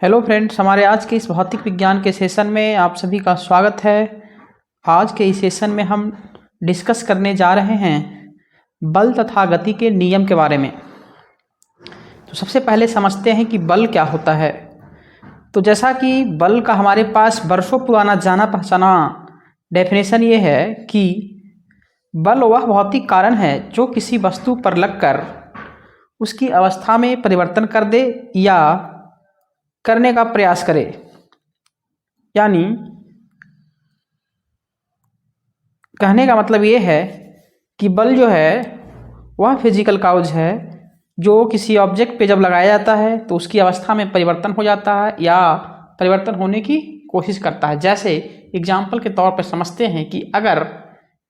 Hello friends, हमारे आज के इस भौतिक विज्ञान के सेशन में आप सभी का स्वागत है। आज के इस सेशन में हम डिस्कस करने जा रहे हैं बल तथा गति के नियम के बारे में। तो सबसे पहले समझते हैं कि बल क्या होता है। तो जैसा कि बल का हमारे पास वर्षों पुराना जाना पहचाना डेफिनेशन ये है कि बल वह भौतिक कारण है जो किसी वस्तु पर लगकर उसकी अवस्था में परिवर्तन कर दे या करने का प्रयास करे। यानी कहने का मतलब ये है कि बल जो है वह फिजिकल काउज है जो किसी ऑब्जेक्ट पे जब लगाया जाता है तो उसकी अवस्था में परिवर्तन हो जाता है या परिवर्तन होने की कोशिश करता है। जैसे एग्जाम्पल के तौर पर समझते हैं कि अगर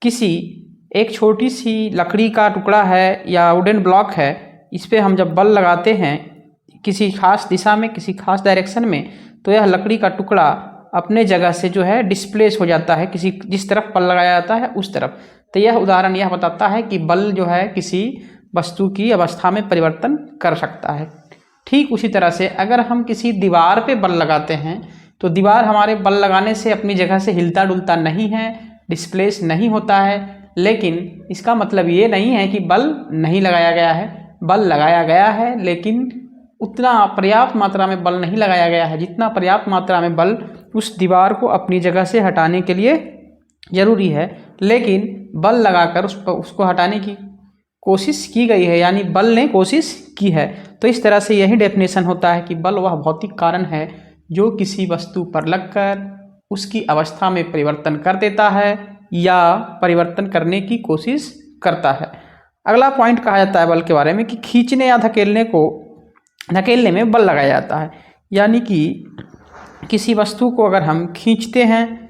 किसी एक छोटी सी लकड़ी का टुकड़ा है या वुडन ब्लॉक है, इस पर हम जब बल लगाते हैं किसी खास दिशा में, किसी खास डायरेक्शन में, तो यह लकड़ी का टुकड़ा अपने जगह से जो है डिस्प्लेस हो जाता है किसी जिस तरफ बल लगाया जाता है उस तरफ। तो यह उदाहरण यह बताता है कि बल जो है किसी वस्तु की अवस्था में परिवर्तन कर सकता है। ठीक उसी तरह से अगर हम किसी दीवार पे बल लगाते हैं तो दीवार हमारे बल लगाने से अपनी जगह से हिलता डुलता नहीं है, डिस्प्लेस नहीं होता है, लेकिन इसका मतलब ये नहीं है कि बल नहीं लगाया गया है। बल लगाया गया है, लेकिन उतना पर्याप्त मात्रा में बल नहीं लगाया गया है जितना पर्याप्त मात्रा में बल उस दीवार को अपनी जगह से हटाने के लिए ज़रूरी है। लेकिन बल लगाकर उसको हटाने की कोशिश की गई है, यानी बल ने कोशिश की है। तो इस तरह से यही डेफिनेशन होता है कि बल वह भौतिक कारण है जो किसी वस्तु पर लगकर उसकी अवस्था में परिवर्तन कर देता है या परिवर्तन करने की कोशिश करता है। अगला पॉइंट कहा जाता है बल के बारे में कि खींचने या धकेलने में बल लगाया जाता है। यानी कि किसी वस्तु को अगर हम खींचते हैं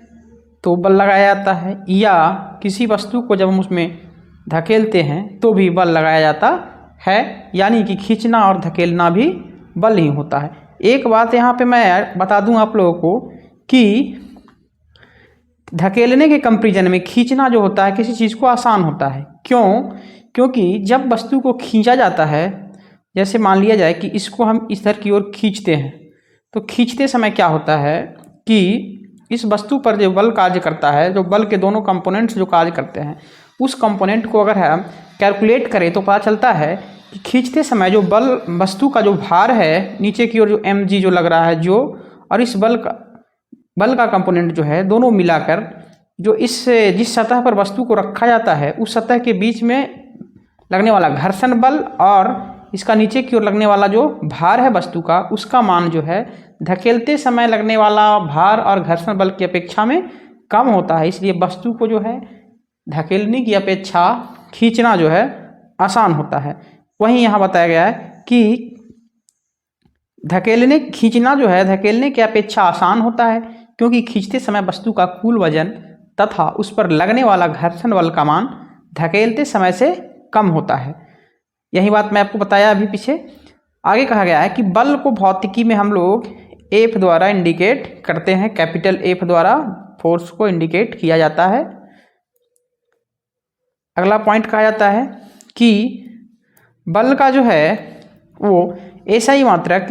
तो बल लगाया जाता है, या किसी वस्तु को जब हम उसमें धकेलते हैं तो भी बल लगाया जाता है। यानी कि खींचना और धकेलना भी बल ही होता है। एक बात यहाँ पे मैं बता दूं आप लोगों को कि धकेलने के कंपैरिजन में खींचना जो होता है किसी चीज़ को आसान होता है। क्योंकि जब वस्तु को खींचा जाता है, जैसे मान लिया जाए कि इसको हम इस तरह की ओर खींचते हैं, तो खींचते समय क्या होता है कि इस वस्तु पर जो बल कार्य करता है, जो बल के दोनों कंपोनेंट्स जो कार्य करते हैं, उस कंपोनेंट को अगर हम कैलकुलेट करें तो पता चलता है कि खींचते समय जो बल वस्तु का जो भार है नीचे की ओर जो mg जो लग रहा है जो, और इस बल का कंपोनेंट जो है, दोनों मिलाकर जो जिस सतह पर वस्तु को रखा जाता है उस सतह के बीच में लगने वाला घर्षण बल और इसका नीचे की ओर लगने वाला जो भार है वस्तु का, उसका मान जो है धकेलते समय लगने वाला भार और घर्षण बल की अपेक्षा में कम होता है। इसलिए वस्तु को जो है धकेलने की अपेक्षा खींचना जो है आसान होता है। वहीं यहाँ बताया गया है कि खींचना जो है धकेलने की अपेक्षा आसान होता है, क्योंकि खींचते समय वस्तु का कुल वजन तथा उस पर लगने वाला घर्षण बल का मान धकेलते समय से कम होता है। यही बात मैं आपको बताया अभी पीछे। आगे कहा गया है कि बल को भौतिकी में हम लोग F द्वारा इंडिकेट करते हैं। कैपिटल F द्वारा फोर्स को इंडिकेट किया जाता है। अगला पॉइंट कहा जाता है कि बल का जो है वो SI मात्रक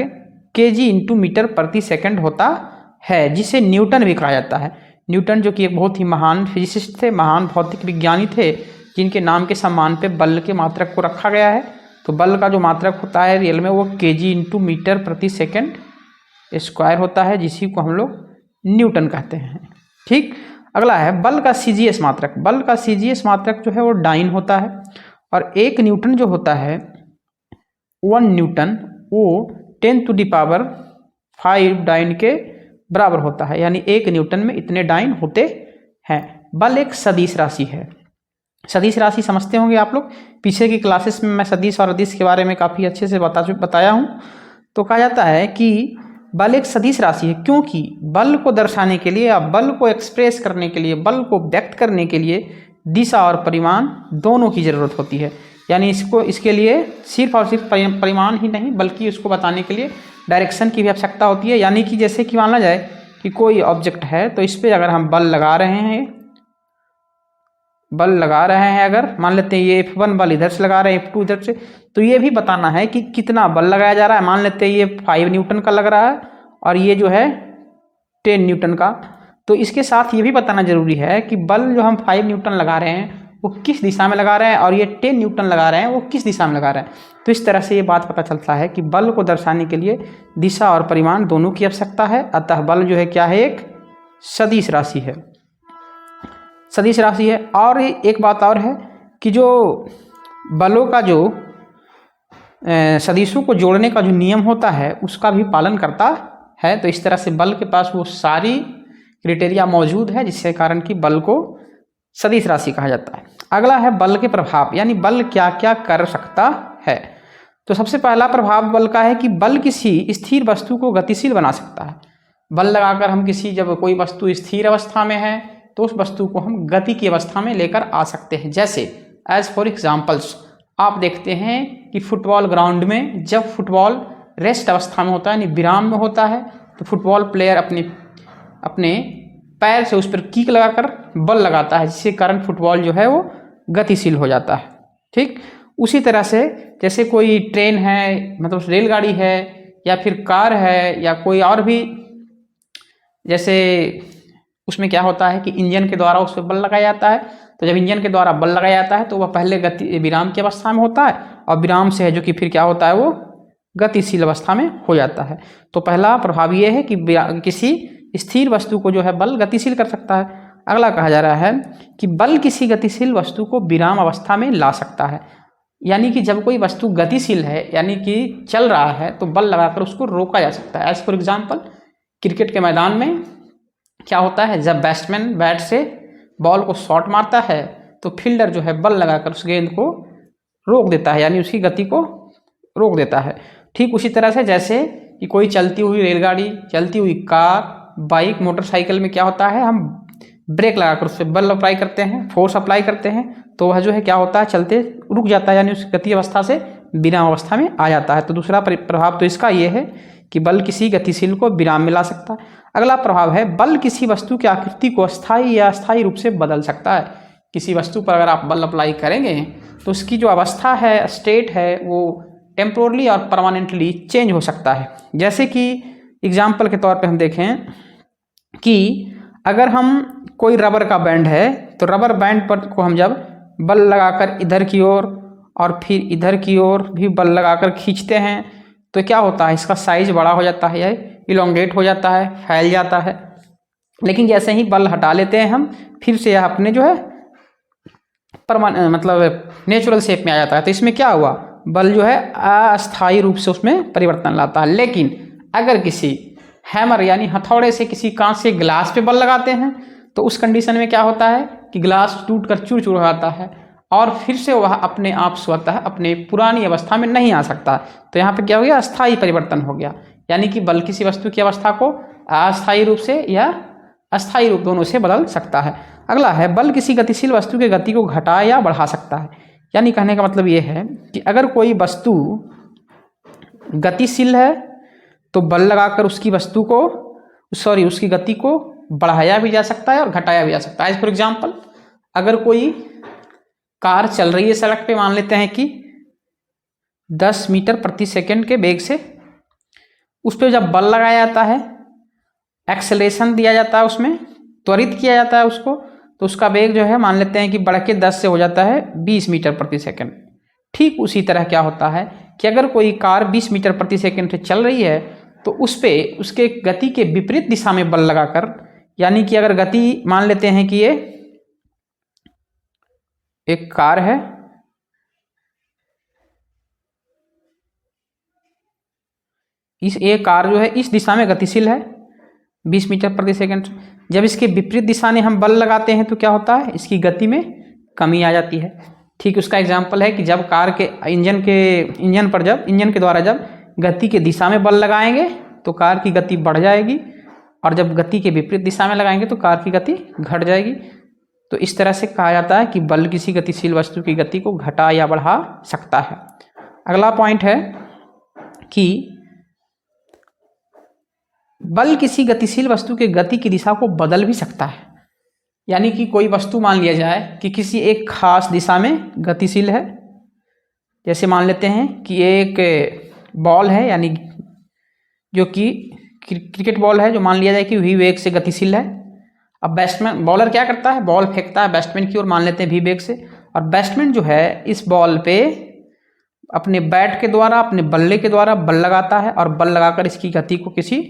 kg × मीटर प्रति सेकंड होता है, जिसे न्यूटन भी कहा जाता है। न्यूटन जो कि एक बहुत ही महान फिजिसिस्ट थे, महान भौतिक विज्ञानी थे, जिनके नाम के सम्मान पे बल के मात्रक को रखा गया है। तो बल का जो मात्रक होता है रियल में वो kg × मीटर प्रति सेकंड स्क्वायर होता है, जिसी को हम लोग न्यूटन कहते हैं। ठीक। अगला है बल का CGS मात्रक। बल का CGS मात्रक जो है वो डाइन होता है, और 1 न्यूटन जो होता है 1 न्यूटन वो 10⁵ डाइन के बराबर होता है। यानी 1 न्यूटन में इतने डाइन होते हैं। बल एक सदिश राशि है। सदिश राशि समझते होंगे आप लोग, पीछे की क्लासेस में मैं सदिश और अदिश के बारे में काफ़ी अच्छे से बताया हूँ। तो कहा जाता है कि बल एक सदिश राशि है, क्योंकि बल को दर्शाने के लिए या बल को एक्सप्रेस करने के लिए, बल को व्यक्त करने के लिए दिशा और परिमाण दोनों की ज़रूरत होती है। यानी इसके लिए सिर्फ और सिर्फ परिमाण ही नहीं बल्कि उसको बताने के लिए डायरेक्शन की भी आवश्यकता होती है। यानी कि जैसे कि माना जाए कि कोई ऑब्जेक्ट है, तो इस पर अगर हम बल लगा रहे हैं, अगर मान लेते हैं ये F1 बल इधर से लगा रहे हैं, F2 इधर से, तो ये भी बताना है कि कितना बल लगाया जा रहा है। मान लेते हैं ये 5 न्यूटन का लग रहा है और ये जो है 10 न्यूटन का। तो इसके साथ ये भी बताना जरूरी है कि बल जो हम 5 न्यूटन लगा रहे हैं वो किस दिशा में लगा रहे हैं और ये 10 न्यूटन लगा रहे हैं वो किस दिशा में लगा रहे हैं। तो इस तरह से ये बात पता चलता है कि बल को दर्शाने के लिए दिशा और परिमाण दोनों की आवश्यकता है। अतः बल जो है क्या है, एक सदिश राशि है, सदिश राशि है। और एक बात और है कि जो बलों का जो सदिशों को जोड़ने का जो नियम होता है उसका भी पालन करता है। तो इस तरह से बल के पास वो सारी क्राइटेरिया मौजूद है जिसके कारण कि बल को सदिश राशि कहा जाता है। अगला है बल के प्रभाव, यानी बल क्या क्या कर सकता है। तो सबसे पहला प्रभाव बल का है कि बल किसी स्थिर वस्तु को गतिशील बना सकता है। बल लगाकर हम जब कोई वस्तु स्थिर अवस्था में है तो उस वस्तु को हम गति की अवस्था में लेकर आ सकते हैं। जैसे एज फॉर एग्जाम्पल्स आप देखते हैं कि फुटबॉल ग्राउंड में जब फुटबॉल रेस्ट अवस्था में होता है यानी विराम में होता है तो फुटबॉल प्लेयर अपने पैर से उस पर किक लगाकर बल लगाता है, जिसके कारण फुटबॉल जो है वो गतिशील हो जाता है। ठीक उसी तरह से जैसे कोई ट्रेन है, मतलब रेलगाड़ी है या फिर कार है या कोई और भी, जैसे उसमें क्या होता है कि इंजन के द्वारा उस पर बल लगाया जाता है। तो जब इंजन के द्वारा बल लगाया जाता है तो वह पहले विराम की अवस्था में होता है और विराम से है जो कि फिर क्या होता है वो गतिशील अवस्था में हो जाता है। तो पहला प्रभाव ये है कि किसी स्थिर वस्तु को जो है बल गतिशील कर सकता है। अगला कहा जा रहा है कि बल किसी गतिशील वस्तु को विराम अवस्था में ला सकता है, यानी कि जब कोई वस्तु गतिशील है यानी कि चल रहा है तो बल लगाकर उसको रोका जा सकता है। एज फॉर एग्जाम्पल क्रिकेट के मैदान में क्या होता है, जब बैट्समैन बैट से बॉल को शॉट मारता है तो फील्डर जो है बल लगाकर उस गेंद को रोक देता है, यानी उसकी गति को रोक देता है। ठीक उसी तरह से जैसे कि कोई चलती हुई रेलगाड़ी, चलती हुई कार, बाइक, मोटरसाइकिल में क्या होता है, हम ब्रेक लगाकर उस पर बल अप्लाई करते हैं, फोर्स अप्लाई करते हैं तो वह जो है क्या होता है, चलते रुक जाता है, यानी उस गति अवस्था से विराम अवस्था में आ जाता है। तो दूसरा प्रभाव तो इसका ये है कि बल किसी गतिशील को विराम में ला सकता है। अगला प्रभाव है बल किसी वस्तु की आकृति को अस्थायी या अस्थायी रूप से बदल सकता है। किसी वस्तु पर अगर आप बल अप्लाई करेंगे तो उसकी जो अवस्था है, स्टेट है, वो टेम्पोरली और परमानेंटली चेंज हो सकता है। जैसे कि एग्जाम्पल के तौर पे हम देखें कि अगर हम कोई रबर का बैंड है तो रबर बैंड पर को हम जब बल लगाकर इधर की ओर और फिर इधर की ओर भी बल लगाकर खींचते हैं तो क्या होता है, इसका साइज बड़ा हो जाता है, यह इलोंगेट हो जाता है, फैल जाता है। लेकिन जैसे ही बल हटा लेते हैं हम, फिर से यह अपने जो है मतलब नेचुरल शेप में आ जाता है। तो इसमें क्या हुआ, बल जो है अस्थायी रूप से उसमें परिवर्तन लाता है। लेकिन अगर किसी हैमर यानी हथौड़े से किसी कांच के ग्लास पे बल लगाते हैं तो उस कंडीशन में क्या होता है कि ग्लास टूटकर चूर चूर हो जाता है और फिर से वह अपने आप स्वतः अपने पुरानी अवस्था में नहीं आ सकता। तो यहाँ पे क्या हो गया, अस्थायी परिवर्तन हो गया, यानी कि बल किसी वस्तु की अवस्था को अस्थायी रूप से या अस्थायी रूप दोनों से बदल सकता है। अगला है बल किसी गतिशील वस्तु की गति को घटा या बढ़ा सकता है। यानी कहने का मतलब ये है कि अगर कोई वस्तु गतिशील है तो बल लगाकर उसकी उसकी गति को बढ़ाया भी जा सकता है और घटाया भी जा सकता है। फॉर एग्जाम्पल अगर कोई कार चल रही है सड़क पे, मान लेते हैं कि 10 मीटर प्रति सेकंड के वेग से, उस पर जब बल लगाया जाता है, एक्सेलरेशन दिया जाता है, उसमें त्वरित किया जाता है उसको, तो उसका वेग जो है मान लेते हैं कि बढ़ के 10 से हो जाता है 20 मीटर प्रति सेकंड। ठीक उसी तरह क्या होता है कि अगर कोई कार 20 मीटर प्रति सेकंड से चल रही है तो उस पर उसके गति के विपरीत दिशा में बल लगाकर, यानी कि अगर गति मान लेते हैं कि ये एक कार है, ये कार जो है इस दिशा में गतिशील है 20 मीटर प्रति सेकंड। जब इसके विपरीत दिशा में हम बल लगाते हैं तो क्या होता है, इसकी गति में कमी आ जाती है। ठीक उसका एग्जाम्पल है कि जब कार के इंजन के द्वारा जब गति के दिशा में बल लगाएंगे तो कार की गति बढ़ जाएगी और जब गति के विपरीत दिशा में लगाएंगे तो कार की गति घट जाएगी। तो इस तरह से कहा जाता है कि बल किसी गतिशील वस्तु की गति को घटा या बढ़ा सकता है। अगला पॉइंट है कि बल किसी गतिशील वस्तु के गति की दिशा को बदल भी सकता है। यानी कि कोई वस्तु मान लिया जाए कि किसी एक खास दिशा में गतिशील है, जैसे मान लेते हैं कि एक बॉल है, यानी जो कि क्रिकेट बॉल है जो मान लिया जाए कि v वेग से गतिशील है। अब बैट्समैन बॉलर क्या करता है, बॉल फेंकता है बैट्समैन की ओर, मान लेते हैं v वेग से, और बैट्समैन जो है इस बॉल पे अपने बैट के द्वारा, अपने बल्ले के द्वारा बल लगाता है और बल लगाकर इसकी गति को किसी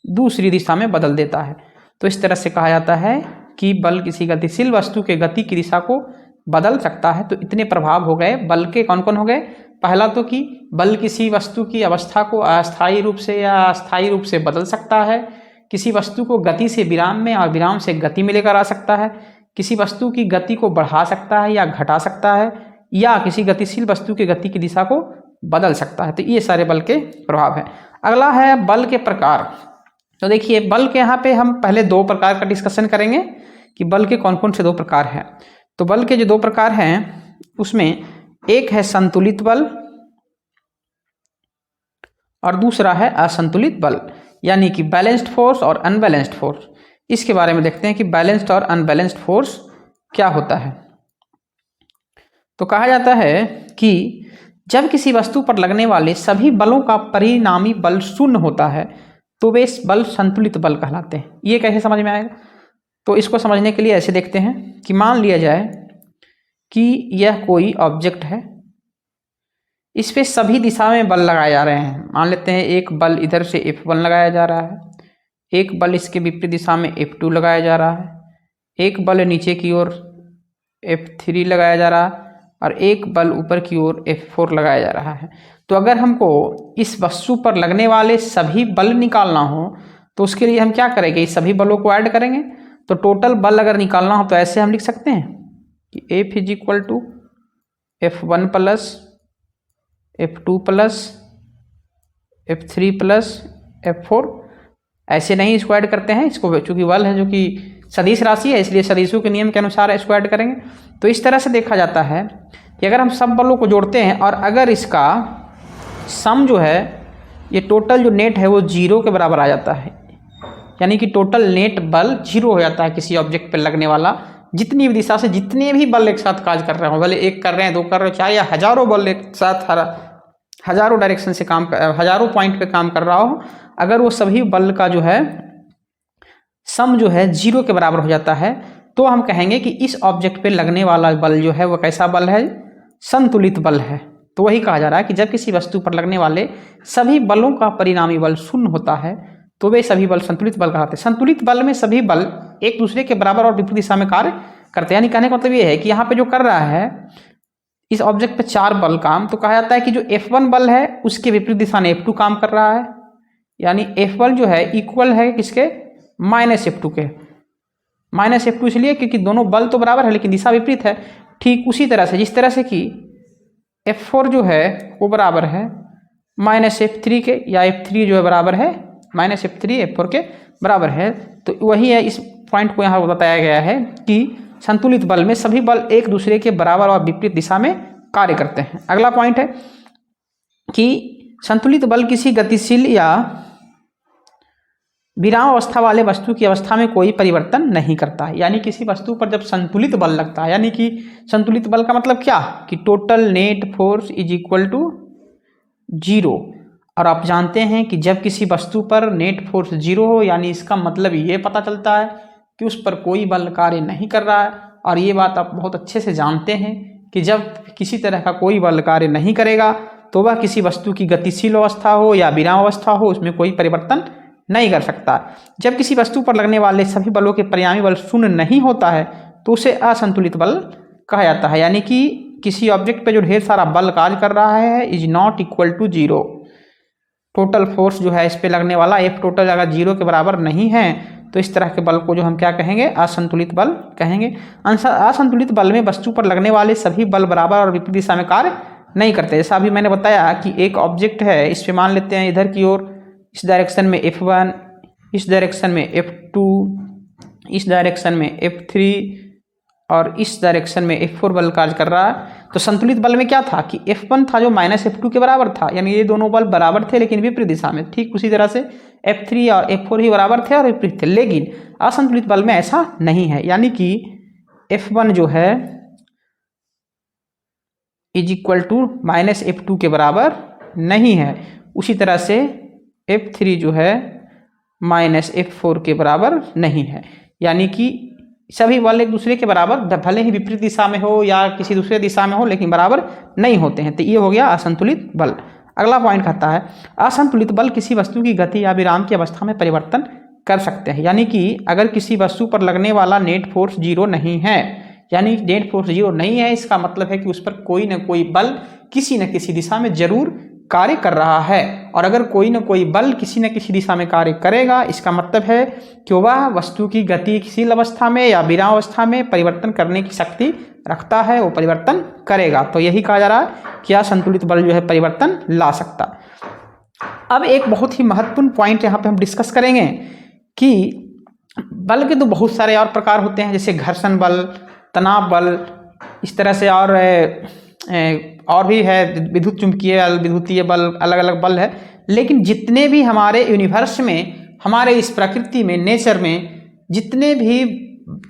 दूसरी दिशा में बदल देता है। तो इस तरह से कहा जाता है कि बल किसी गतिशील वस्तु के गति की दिशा को बदल सकता है। तो इतने प्रभाव हो गए बल के, कौन कौन हो गए। पहला तो कि बल किसी वस्तु की अवस्था को अस्थायी रूप से या स्थायी रूप से बदल सकता है, किसी वस्तु को गति से विराम में और विराम से गति में लेकर आ सकता है, किसी वस्तु की गति को बढ़ा सकता है या घटा सकता है, या किसी गतिशील वस्तु की गति की दिशा को बदल सकता है। तो ये सारे बल के प्रभाव हैं। अगला है बल के प्रकार। तो देखिए बल के यहाँ पे हम पहले दो प्रकार का डिस्कशन करेंगे कि बल के कौन कौन से दो प्रकार हैं। तो बल के जो दो प्रकार हैं उसमें एक है संतुलित बल और दूसरा है असंतुलित बल, यानी कि बैलेंस्ड फोर्स और अनबैलेंस्ड फोर्स। इसके बारे में देखते हैं कि बैलेंस्ड और अनबैलेंस्ड फोर्स क्या होता है। तो कहा जाता है कि जब किसी वस्तु पर लगने वाले सभी बलों का परिणामी बल शून्य होता है तो वे बल संतुलित बल कहलाते हैं। ये कैसे समझ में आएगा, तो इसको समझने के लिए ऐसे देखते हैं कि मान लिया जाए कि यह कोई ऑब्जेक्ट है, इस पे सभी दिशा में बल लगाए जा रहे हैं। मान लेते हैं एक बल इधर से F1 लगाया जा रहा है, एक बल इसके विपरीत दिशा में F2 लगाया जा रहा है, एक बल नीचे की ओर F3 लगाया जा रहा है और एक बल ऊपर की ओर F4 लगाया जा रहा है। तो अगर हमको इस वस्तु पर लगने वाले सभी बल निकालना हो तो उसके लिए हम क्या करेंगे, इस सभी बलों को ऐड करेंगे। तो टोटल बल अगर निकालना हो तो ऐसे हम लिख सकते हैं कि F is equal to F1 plus F2 plus F3 plus F4। ऐसे नहीं इसको ऐड करते हैं, इसको चूंकि बल है जो कि सदिश राशि है इसलिए सदिशों के नियम के अनुसार इसको ऐड करेंगे। तो इस तरह से देखा जाता है कि अगर हम सब बलों को जोड़ते हैं और अगर इसका सम जो है, ये टोटल जो नेट है वो 0 के बराबर आ जाता है, यानी कि टोटल नेट बल 0 हो जाता है किसी ऑब्जेक्ट पर लगने वाला। जितनी भी दिशा से जितने भी बल एक साथ कार्य कर रहे हो, भले एक कर रहे हैं, दो कर रहे हो, चाहे या हजारों बल एक साथ हजारों डायरेक्शन से काम कर, हजारों पॉइंट पे काम कर रहा हो, अगर वो सभी बल का जो है सम जो है 0 के बराबर हो जाता है तो हम कहेंगे कि इस ऑब्जेक्ट पे लगने वाला बल जो है वो कैसा बल है, संतुलित बल है। तो वही कहा जा रहा है कि जब किसी वस्तु पर लगने वाले सभी बलों का परिणामी बल शून्य होता है तो वे सभी बल संतुलित बल कहलाते हैं। संतुलित बल में सभी बल एक दूसरे के बराबर और विपरीत दिशा में कार्य करते हैं। यानी कहने का मतलब ये है कि यहाँ पे जो कर रहा है इस ऑब्जेक्ट पे 4 बल काम, तो कहा जाता है कि जो F1 बल है उसके विपरीत दिशा में F2 काम कर रहा है, यानी F1 जो है इक्वल है किसके, -F2 के। -F2 इसलिए क्योंकि दोनों बल तो बराबर है लेकिन दिशा विपरीत है। ठीक उसी तरह से जिस तरह से कि F4 जो है वो बराबर है -F3 के, या F3 जो है बराबर है -F3 F4 के बराबर है। तो वही है, इस पॉइंट को यहाँ बताया गया है कि संतुलित बल में सभी बल एक दूसरे के बराबर और विपरीत दिशा में कार्य करते हैं। अगला पॉइंट है कि संतुलित बल किसी गतिशील या विराम अवस्था वाले वस्तु की अवस्था में कोई परिवर्तन नहीं करता है। यानी किसी वस्तु पर जब संतुलित बल लगता है, यानी कि संतुलित बल का मतलब क्या कि total net force is equal to 0। और आप जानते हैं कि जब किसी वस्तु पर नेट फोर्स 0 हो, यानी इसका मतलब ये पता चलता है कि उस पर कोई बल कार्य नहीं कर रहा है। और ये बात आप बहुत अच्छे से जानते हैं कि जब किसी तरह का कोई बल कार्य नहीं करेगा तो वह किसी वस्तु की गतिशील अवस्था हो या विराम अवस्था हो उसमें कोई परिवर्तन नहीं कर सकता। जब किसी वस्तु पर लगने वाले सभी बलों के परिणामी बल शून्य नहीं होता है तो उसे असंतुलित बल कहा जाता है। यानी कि किसी ऑब्जेक्ट पे जो ढेर सारा बल कार्य कर रहा है is not equal to 0। Total force जो है इस पे लगने वाला F टोटल अगर 0 के बराबर नहीं है तो इस तरह के बल को जो हम क्या कहेंगे, असंतुलित बल कहेंगे। असंतुलित बल में वस्तु पर लगने वाले सभी बल बराबर और विपरीत दिशा में कार्य नहीं करते। जैसा अभी मैंने बताया कि एक ऑब्जेक्ट है, इस पे मान लेते हैं इधर की ओर इस डायरेक्शन में F1, इस डायरेक्शन में F2, इस डायरेक्शन में F3 और इस डायरेक्शन में F4 बल कार्य कर रहा है। तो संतुलित बल में क्या था कि F1 था जो -F2 के बराबर था, यानी ये दोनों बल बराबर थे लेकिन विपरीत दिशा में। ठीक उसी तरह से F3 और F4 ही बराबर थे और विपरीत थे। लेकिन असंतुलित बल में ऐसा नहीं है, यानी कि F1 जो है इज इक्वल टू -F2 के बराबर नहीं है। उसी तरह से F3 जो है -F4 के बराबर नहीं है। यानी कि सभी बल एक दूसरे के बराबर, भले ही विपरीत दिशा में हो या किसी दूसरे दिशा में हो, लेकिन बराबर नहीं होते हैं। तो ये हो गया असंतुलित बल। अगला पॉइंट कहता है असंतुलित बल किसी वस्तु की गति या विराम की अवस्था में परिवर्तन कर सकते हैं। यानी कि अगर किसी वस्तु पर लगने वाला नेट फोर्स 0 नहीं है, यानी नेट फोर्स 0 नहीं है, इसका मतलब है कि उस पर कोई न कोई बल किसी न किसी दिशा में जरूर कार्य कर रहा है। और अगर कोई न कोई बल किसी न किसी दिशा में कार्य करेगा, इसका मतलब है कि वह वस्तु की गतिशील अवस्था में या विराम अवस्था में परिवर्तन करने की शक्ति रखता है, वो परिवर्तन करेगा। तो यही कहा जा रहा है कि असंतुलित बल जो है परिवर्तन ला सकता। अब एक बहुत ही महत्वपूर्ण पॉइंट यहाँ पे हम डिस्कस करेंगे कि बल के तो बहुत सारे और प्रकार होते हैं, जैसे घर्षण बल, तनाव बल, इस तरह से और भी है, विद्युत चुंबकीय बल, विद्युतीय बल, अलग अलग बल है। लेकिन जितने भी हमारे यूनिवर्स में, हमारे इस प्रकृति में, नेचर में जितने भी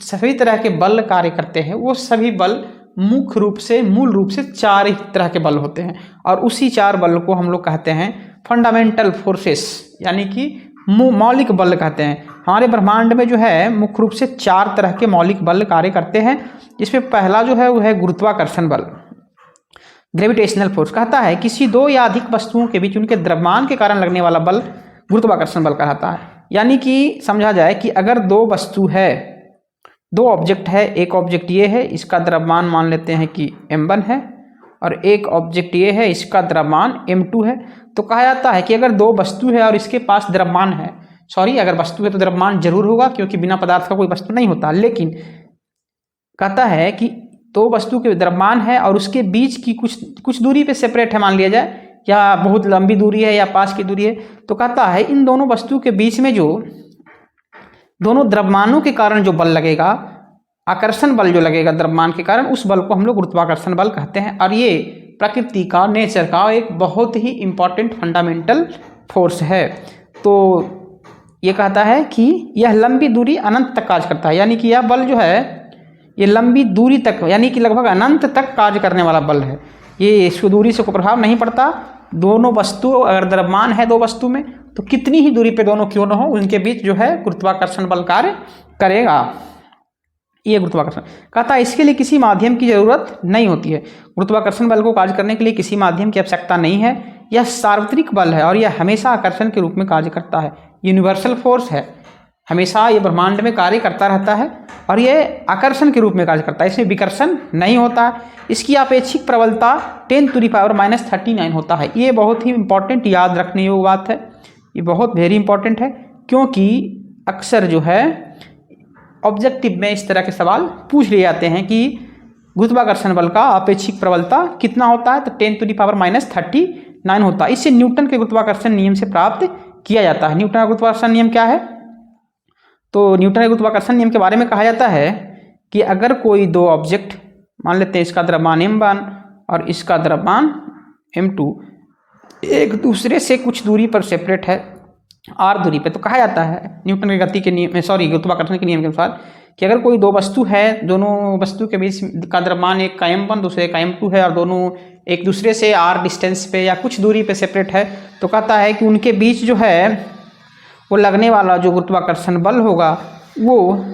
सभी तरह के बल कार्य करते हैं, वो सभी बल मुख्य रूप से, मूल रूप से 4 ही तरह के बल होते हैं। और उसी 4 बल को हम लोग कहते हैं फंडामेंटल फोर्सेस, यानी कि मौलिक बल कहते हैं। हमारे ब्रह्मांड में जो है मुख्य रूप से 4 तरह के मौलिक बल कार्य करते हैं। इसमें पहला जो है वो है गुरुत्वाकर्षण बल, ग्रेविटेशनल फोर्स। कहता है किसी 2 या अधिक वस्तुओं के बीच उनके द्रव्यमान के कारण लगने वाला बल गुरुत्वाकर्षण बल कहलाता है। यानी कि समझा जाए कि अगर 2 वस्तु है, 2 ऑब्जेक्ट है, एक ऑब्जेक्ट ये है, इसका द्रव्यमान मान लेते हैं कि m1 है, और एक ऑब्जेक्ट ये है, इसका द्रव्यमान m2 है। तो कहा जाता है कि अगर 2 वस्तु है और इसके पास द्रव्यमान है, अगर वस्तु है तो द्रव्यमान जरूर होगा, क्योंकि बिना पदार्थ का कोई वस्तु नहीं होता। लेकिन कहता है कि 2 वस्तु के द्रव्यमान है और उसके बीच की कुछ दूरी पे सेपरेट है, मान लिया जाए, या बहुत लंबी दूरी है या पास की दूरी है। तो कहता है इन दोनों वस्तु के बीच में जो दोनों द्रव्यमानों के कारण जो बल लगेगा, आकर्षण बल जो लगेगा द्रव्यमान के कारण, उस बल को हम लोग गुरुत्वाकर्षण बल कहते हैं। और ये प्रकृति का, नेचर का एक बहुत ही इंपॉर्टेंट फंडामेंटल फोर्स है। तो ये कहता है कि यह लंबी दूरी अनंत तक कार्य करता है। यानी कि यह बल जो है ये लंबी दूरी तक, यानी कि लगभग अनंत तक कार्य करने वाला बल है। ये इसको दूरी से कोई प्रभाव नहीं पड़ता। दोनों वस्तु, अगर द्रव्यमान है 2 वस्तु में, तो कितनी ही दूरी पे दोनों क्यों न हो, उनके बीच जो है गुरुत्वाकर्षण बल कार्य करेगा। ये गुरुत्वाकर्षण कहता है इसके लिए किसी माध्यम की जरूरत नहीं होती है। गुरुत्वाकर्षण बल को कार्य करने के लिए किसी माध्यम की आवश्यकता नहीं है। यह सार्वत्रिक बल है और यह हमेशा आकर्षण के रूप में कार्य करता है। यूनिवर्सल फोर्स है, हमेशा ये ब्रह्मांड में कार्य करता रहता है और ये आकर्षण के रूप में कार्य करता है, इसमें विकर्षण नहीं होता। इसकी अपेक्षिक प्रबलता 10⁻³ होता है। ये बहुत ही इंपॉर्टेंट, याद रखने योग्य बात है, ये बहुत वेरी इंपॉर्टेंट है, क्योंकि अक्सर जो है ऑब्जेक्टिव में इस तरह के सवाल पूछ लिए जाते हैं कि गुरुत्वाकर्षण बल का अपेक्षिक प्रबलता कितना होता है, तो 10⁻³ होता है। इसे न्यूटन के गुरुत्वाकर्षण नियम से प्राप्त किया जाता है। न्यूटन का गुरुत्वाकर्षण नियम क्या है? तो न्यूटन के गुरुत्वाकर्षण नियम के बारे में कहा जाता है कि अगर कोई 2 ऑब्जेक्ट, मान लेते हैं इसका द्रव्यमान m1 और इसका द्रव्यमान m2, एक दूसरे से कुछ दूरी पर सेपरेट है, r दूरी पे, तो कहा जाता है न्यूटन की गति के नियम, गुरुत्वाकर्षण के नियम के अनुसार कि अगर कोई 2 वस्तु है, दोनों वस्तु के बीच का द्रव्यमान, एक का m1 दूसरे का m2 है, और दोनों एक दूसरे से r डिस्टेंस पे या कुछ दूरी पे सेपरेट है, तो कहता है कि उनके बीच जो है वो लगने वाला जो गुरुत्वाकर्षण बल होगा वो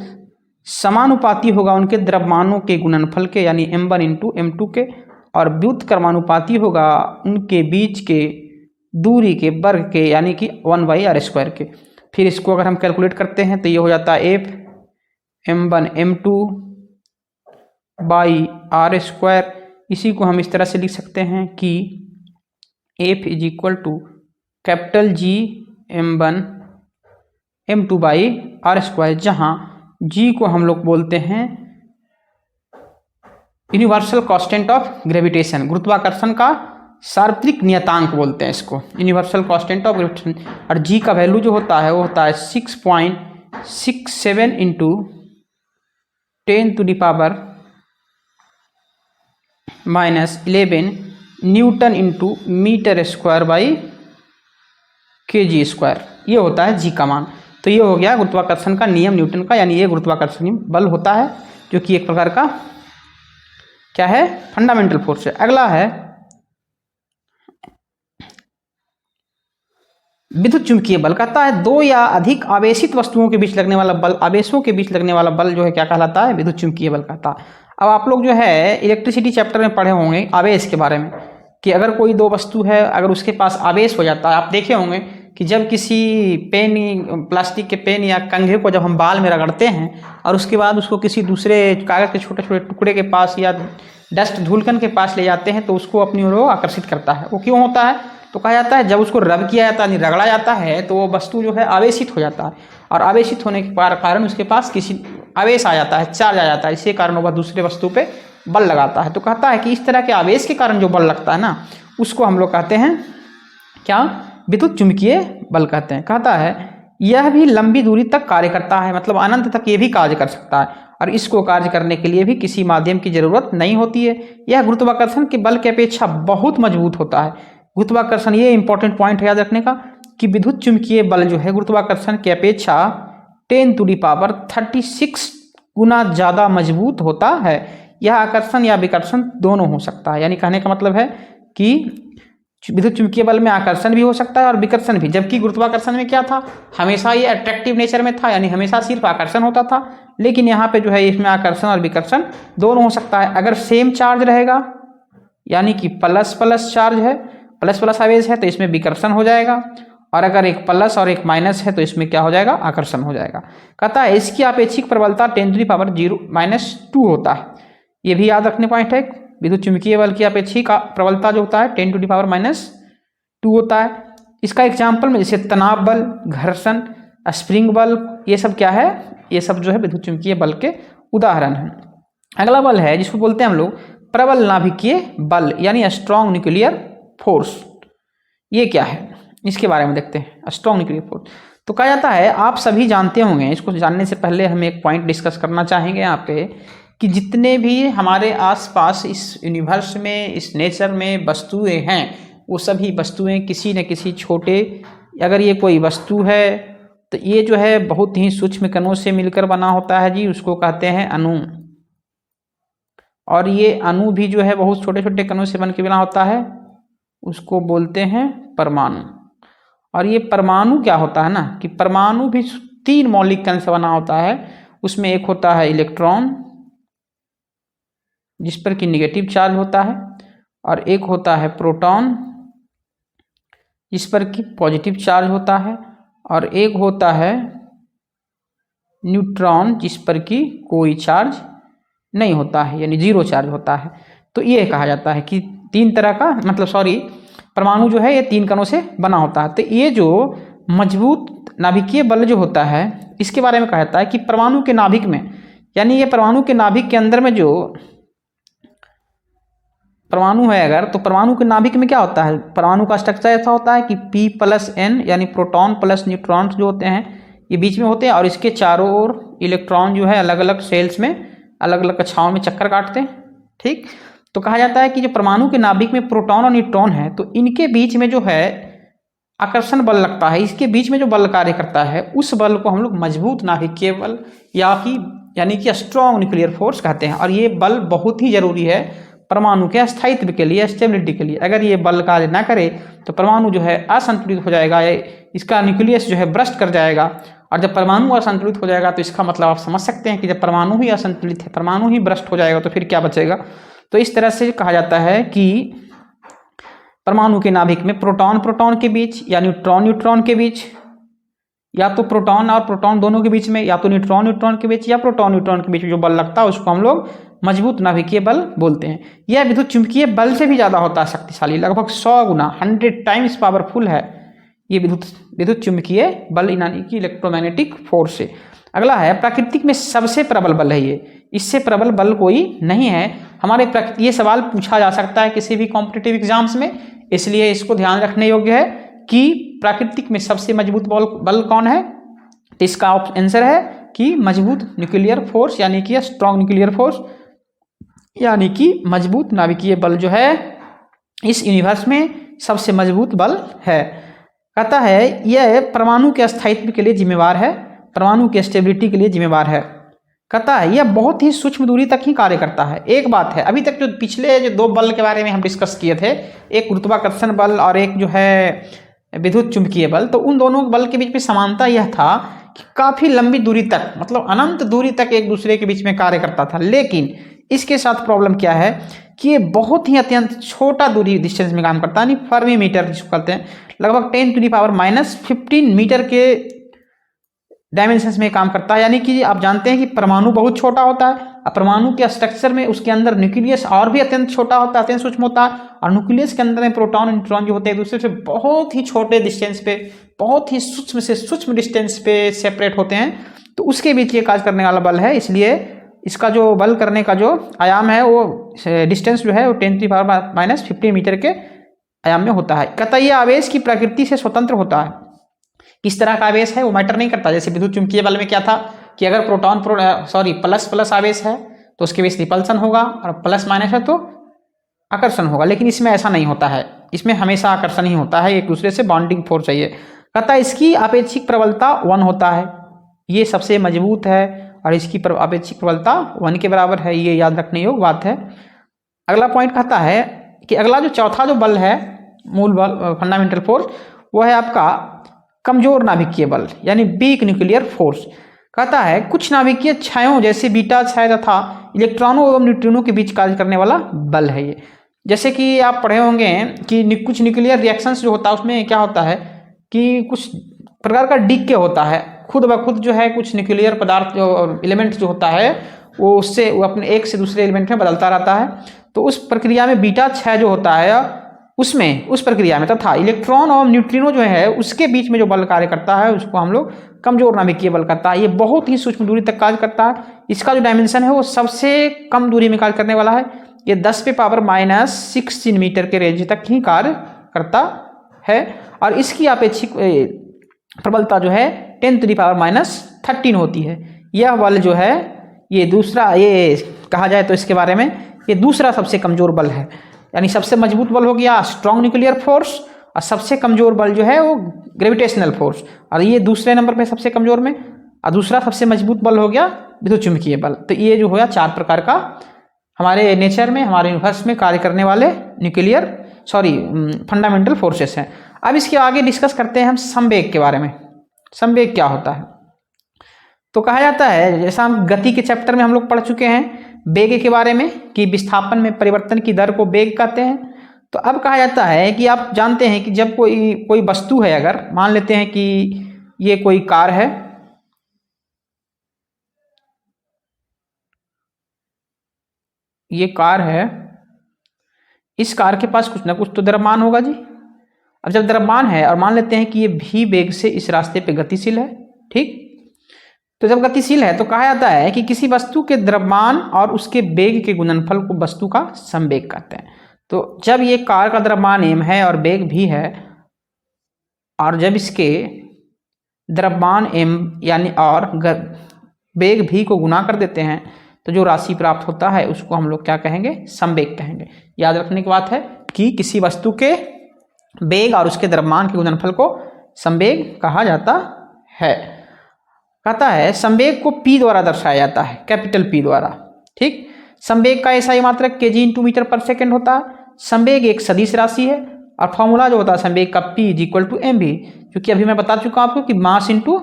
समानुपाती होगा उनके द्रव्यमानों के गुणनफल के, यानी m1 × m2 के, और व्युत्क्रमानुपाती होगा उनके बीच के दूरी के वर्ग के, यानी कि 1/r² के। फिर इसको अगर हम कैलकुलेट करते हैं तो ये हो जाता है f m1 m2/r²। इसी को हम इस तरह से लिख सकते हैं कि f = G m1 m2/r², जहाँ g को हम लोग बोलते हैं यूनिवर्सल कांस्टेंट ऑफ ग्रेविटेशन, गुरुत्वाकर्षण का सार्वत्रिक नियतांक बोलते हैं इसको, यूनिवर्सल कांस्टेंट ऑफ ग्रेविटेशन। और g का वैल्यू जो होता है वो होता है 6.67 × 10⁻⁻11 न्यूटन × m²/kg²। ये होता है g का मान। तो ये हो गया गुरुत्वाकर्षण का नियम न्यूटन का, यानी ये गुरुत्वाकर्षण बल होता है जो कि एक प्रकार का क्या है, फंडामेंटल फोर्स है। अगला है विद्युत चुंबकीय बल कहता है दो या अधिक आवेशित वस्तुओं के बीच लगने वाला बल, आवेशों के बीच लगने वाला बल जो है क्या कहलाता है, विद्युत चुंबकीय बल कहता है। अब आप लोग जो है इलेक्ट्रिसिटी चैप्टर में पढ़े होंगे आवेश के बारे में, कि अगर कोई दो वस्तु है, अगर उसके पास आवेश हो जाता है, आप देखे होंगे कि जब किसी पेन, प्लास्टिक के पेन या कंघे को जब हम बाल में रगड़ते हैं और उसके बाद उसको किसी दूसरे कागज़ के छोटे छोटे टुकड़े के पास या डस्ट धूलकन के पास ले जाते हैं तो उसको अपनी ओर आकर्षित करता है। वो क्यों होता है, तो कहा जाता है जब उसको रब किया जाता है, रगड़ा जाता है, तो वो वस्तु जो है आवेशित हो जाता है, और आवेशित होने के कारण उसके पास किसी आवेश आ जाता है, चार्ज आ जाता है, इसी कारण वह दूसरे वस्तु पे बल लगाता है। तो कहता है कि इस तरह के आवेश के कारण जो बल लगता है ना, उसको हम लोग कहते हैं क्या, विद्युत चुंबकीय बल कहते हैं। कहता है यह भी लंबी दूरी तक कार्य करता है, मतलब अनंत तक ये भी कार्य कर सकता है, और इसको कार्य करने के लिए भी किसी माध्यम की जरूरत नहीं होती है। यह गुरुत्वाकर्षण के बल की अपेक्षा बहुत मजबूत होता है। गुरुत्वाकर्षण, ये इंपॉर्टेंट पॉइंट है याद रखने का, कि विद्युत चुंबकीय बल जो है गुरुत्वाकर्षण की अपेक्षा 10⁻36 गुना ज़्यादा मजबूत होता है। यह आकर्षण या विकर्षण दोनों हो सकता है, यानी कहने का मतलब है कि विद्युत चुंबकीय बल में आकर्षण भी हो सकता है और विकर्षण भी, जबकि गुरुत्वाकर्षण में क्या था, हमेशा ये अट्रैक्टिव नेचर में था, यानी हमेशा सिर्फ आकर्षण होता था। लेकिन यहाँ पे जो है इसमें आकर्षण और विकर्षण दोनों हो सकता है। अगर सेम चार्ज रहेगा, यानी कि प्लस प्लस चार्ज है, प्लस प्लस आवेश है, तो इसमें विकर्षण हो जाएगा, और अगर एक प्लस और एक माइनस है तो इसमें क्या हो जाएगा, आकर्षण हो जाएगा। कहता है इसकी आपेक्षिक प्रबलता 10⁻⁻² होता है। ये भी याद रखने पॉइंट है, विद्युत चुंबकीय बल की अपेक्षिक प्रबलता जो होता है 10⁻⁻² होता है। इसका एग्जाम्पल में जैसे तनाव बल, घर्षण, स्प्रिंग बल, ये सब क्या है, ये सब जो है विद्युत चुंबकीय बल के उदाहरण हैं। अगला बल है जिसको बोलते हैं हम लोग प्रबल नाभिकीय बल, यानी स्ट्रॉन्ग न्यूक्लियर फोर्स। ये क्या है, इसके बारे में देखते हैं। स्ट्रॉन्ग न्यूक्लियर फोर्स तो कहा जाता है, आप सभी जानते होंगे, इसको जानने से पहले हम एक पॉइंट डिस्कस करना चाहेंगे यहाँ पे, कि जितने भी हमारे आसपास इस यूनिवर्स में, इस नेचर में वस्तुएं हैं, वो सभी वस्तुएं किसी न किसी छोटे, अगर ये कोई वस्तु है तो ये जो है बहुत ही सूक्ष्म कणों से मिलकर बना होता है जी, उसको कहते हैं अणु। और ये अणु भी जो है बहुत छोटे छोटे कणों से बन के बना होता है, उसको बोलते हैं परमाणु। और ये परमाणु क्या होता है ना, कि परमाणु भी 3 मौलिक कण से बना होता है। उसमें एक होता है इलेक्ट्रॉन, जिस पर कि निगेटिव चार्ज होता है, और एक होता है प्रोटॉन, जिस पर कि पॉजिटिव चार्ज होता है, और एक होता है न्यूट्रॉन, जिस पर कि कोई चार्ज नहीं होता है, यानी 0 चार्ज होता है। तो ये कहा जाता है कि 3 तरह का, मतलब सॉरी, परमाणु जो है ये 3 कणों से बना होता है। तो ये जो मजबूत नाभिकीय बल जो होता है, इसके बारे में कहा जाता है कि परमाणु के नाभिक में, यानी ये परमाणु के नाभिक के अंदर में जो परमाणु है अगर, तो परमाणु के नाभिक में क्या होता है, परमाणु का स्ट्रक्चर ऐसा होता है कि P+N, यानी प्रोटॉन प्लस न्यूट्रॉन जो होते हैं ये बीच में होते हैं, और इसके चारों ओर इलेक्ट्रॉन जो है अलग अलग सेल्स में, अलग अलग कक्षाओं में चक्कर काटते हैं। ठीक, तो कहा जाता है कि जो परमाणु के नाभिक में प्रोटॉन और न्यूट्रॉन है, तो इनके बीच में जो है आकर्षण बल लगता है, इसके बीच में जो बल कार्य करता है, उस बल को हम लोग मजबूत नाभिकीय बल यानी कि स्ट्रॉन्ग न्यूक्लियर फोर्स कहते हैं। और ये बल बहुत ही जरूरी है परमाणु के स्थायित्व के लिए, स्टेबिलिटी के लिए। अगर ये बल कार्य ना करे तो परमाणु जो है असंतुलित हो जाएगा, इसका न्यूक्लियस जो है ब्रस्ट कर जाएगा, और जब परमाणु असंतुलित हो जाएगा तो इसका मतलब आप समझ सकते हैं कि जब परमाणु ही असंतुलित है, परमाणु ही ब्रस्ट हो जाएगा, तो फिर क्या बचेगा। तो इस तरह से कहा जाता है कि परमाणु के नाभिक में प्रोटॉन प्रोटॉन के बीच, या न्यूट्रॉन न्यूट्रॉन के बीच, या तो प्रोटॉन और प्रोटॉन दोनों के बीच में, या तो न्यूट्रॉन न्यूट्रॉन के बीच, या प्रोटॉन न्यूट्रॉन के बीच में जो बल लगता है उसको हम लोग मजबूत नाभिकीय बल बोलते हैं। यह विद्युत चुंबकीय बल से भी ज़्यादा होता है शक्तिशाली, लगभग 100 गुना, 100 टाइम्स पावरफुल है ये विद्युत चुंबकीय बल, यानी कि इलेक्ट्रोमैग्नेटिक फोर्स से। अगला है प्राकृतिक में सबसे प्रबल बल है ये, इससे प्रबल बल कोई नहीं है हमारे प्रकृति। ये सवाल पूछा जा सकता है किसी भी कॉम्पिटिटिव एग्जाम्स में, इसलिए इसको ध्यान रखने योग्य है कि प्राकृतिक में सबसे मजबूत बल कौन है। तो इसका आंसर है कि मजबूत न्यूक्लियर फोर्स, यानी कि स्ट्रॉन्ग न्यूक्लियर फोर्स, यानी कि मजबूत नाभिकीय बल जो है इस यूनिवर्स में सबसे मजबूत बल है। कहता है यह परमाणु के स्थायित्व के लिए जिम्मेवार है, परमाणु के स्टेबिलिटी के लिए जिम्मेवार है। कहता है यह बहुत ही सूक्ष्म दूरी तक ही कार्य करता है। एक बात है, अभी तक जो पिछले जो 2 बल के बारे में हम डिस्कस किए थे, एक गुरुत्वाकर्षण बल और एक जो है विद्युत चुंबकीय बल, तो उन दोनों बल के बीच में समानता यह था कि काफी लंबी दूरी तक, मतलब अनंत दूरी तक एक दूसरे के बीच में कार्य करता था। लेकिन इसके साथ प्रॉब्लम क्या है कि ये बहुत ही अत्यंत छोटा दूरी डिस्टेंस में काम करता है, यानी फर्मी मीटर जिसको कहते हैं, लगभग 10⁻⁻15 मीटर के डायमेंशंस में काम करता है। यानी कि आप जानते हैं कि परमाणु बहुत छोटा होता है, और परमाणु के स्ट्रक्चर में उसके अंदर न्यूक्लियस और भी अत्यंत छोटा होता है, अत्यंत सूक्ष्म होता है, और न्यूक्लियस के अंदर में प्रोटॉन और न्यूट्रॉन जो होते हैं एक दूसरे से बहुत ही छोटे डिस्टेंस पे, बहुत ही सूक्ष्म से सूक्ष्म डिस्टेंस पे सेपरेट होते हैं, तो उसके बीच ये कार्य करने वाला बल है। इसलिए इसका जो बल करने का जो आयाम है वो डिस्टेंस जो है वो 10⁻⁻15 मीटर के आयाम में होता है। कतई आवेश की प्रकृति से स्वतंत्र होता है। किस तरह का आवेश है वो मैटर नहीं करता। जैसे विद्युत चुंबकीय बल में क्या था कि अगर प्लस प्लस आवेश है तो उसके बीच रिपल्सन होगा, और प्लस माइनस है तो आकर्षण होगा। लेकिन इसमें ऐसा नहीं होता है, इसमें हमेशा आकर्षण ही होता है, एक दूसरे से बॉन्डिंग फोर्स चाहिए। कहता है इसकी आपेक्षिक प्रबलता 1 होता है, ये सबसे मजबूत है, और इसकी आपेक्षिक प्रबलता 1 के बराबर है, ये याद रखने योग्य बात है। अगला पॉइंट कहता है कि अगला जो चौथा जो बल है, मूल बल, फंडामेंटल फोर्स, वो है आपका कमजोर नाभिकीय बल, यानी वीक न्यूक्लियर फोर्स। कहता है कुछ नाभिकीय क्षयों जैसे बीटा क्षय तथा इलेक्ट्रॉनों एवं न्यूट्रिनों के बीच कार्य करने वाला बल है ये। जैसे कि आप पढ़े होंगे कि कुछ न्यूक्लियर रिएक्शंस जो होता है उसमें क्या होता है कि कुछ प्रकार का डिके होता है, खुद ब खुद जो है कुछ न्यूक्लियर पदार्थ जो एलिमेंट जो होता है वो उससे वो अपने एक से दूसरे एलिमेंट में बदलता रहता है। तो उस प्रक्रिया में बीटा क्षय जो होता है उसमें, उस प्रक्रिया में तथा इलेक्ट्रॉन और न्यूट्रिनो जो है उसके बीच में जो बल कार्य करता है उसको हम लोग कमजोर नाभिकीय बल करता है। ये बहुत ही सूक्ष्म दूरी तक कार्य करता है। इसका जो डायमेंशन है वो सबसे कम दूरी में कार्य करने वाला है। ये 10⁻⁻16 मीटर के रेंज तक ही कार्य करता है, और इसकी आपेक्षिक प्रबलता जो है 10⁻⁻13 होती है। यह बल जो है ये दूसरा, ये कहा जाए तो इसके बारे में ये दूसरा सबसे कमजोर बल है। यानी सबसे मजबूत बल हो गया स्ट्रॉन्ग न्यूक्लियर फोर्स, और सबसे कमजोर बल जो है वो ग्रेविटेशनल फोर्स, और ये दूसरे नंबर पे सबसे कमजोर में, और दूसरा सबसे मजबूत बल हो गया विद्युत चुंबकीय बल। तो ये जो होगा 4 प्रकार का हमारे नेचर में, हमारे यूनिवर्स में कार्य करने वाले फंडामेंटल फोर्सेस हैं। अब इसके आगे डिस्कस करते हैं हम संवेग के बारे में। संवेग क्या होता है? तो कहा जाता है, जैसा हम गति के चैप्टर में हम लोग पढ़ चुके हैं वेग के बारे में कि विस्थापन में परिवर्तन की दर को वेग कहते हैं। तो अब कहा जाता है कि आप जानते हैं कि जब कोई वस्तु है, अगर मान लेते हैं कि ये कोई कार है, ये कार है, इस कार के पास कुछ ना कुछ तो द्रव्यमान होगा जी। अब जब द्रव्यमान है और मान लेते हैं कि ये भी वेग से इस रास्ते पे गतिशील है, ठीक, तो जब गतिशील है तो कहा जाता है कि किसी वस्तु के द्रव्यमान और उसके वेग के गुणनफल को वस्तु का संवेग कहते हैं। तो जब ये कार का द्रव्यमान m है और वेग भी है, और जब इसके द्रव्यमान m यानी और वेग भी को गुना कर देते हैं तो जो राशि प्राप्त होता है उसको हम लोग क्या कहेंगे? संवेग कहेंगे। याद रखने की बात है कि किसी वस्तु के वेग और उसके द्रव्यमान के गुणनफल को संवेग कहा जाता है। कहता है संवेग को p द्वारा दर्शाया जाता है, कैपिटल P द्वारा, ठीक। संवेग का SI मात्रक kg/m होता है। संवेग एक सदिश राशि है, और फॉर्मूला जो होता है संवेग का P = mv, क्योंकि अभी मैं बता चुका हूं आपको कि मास इंटू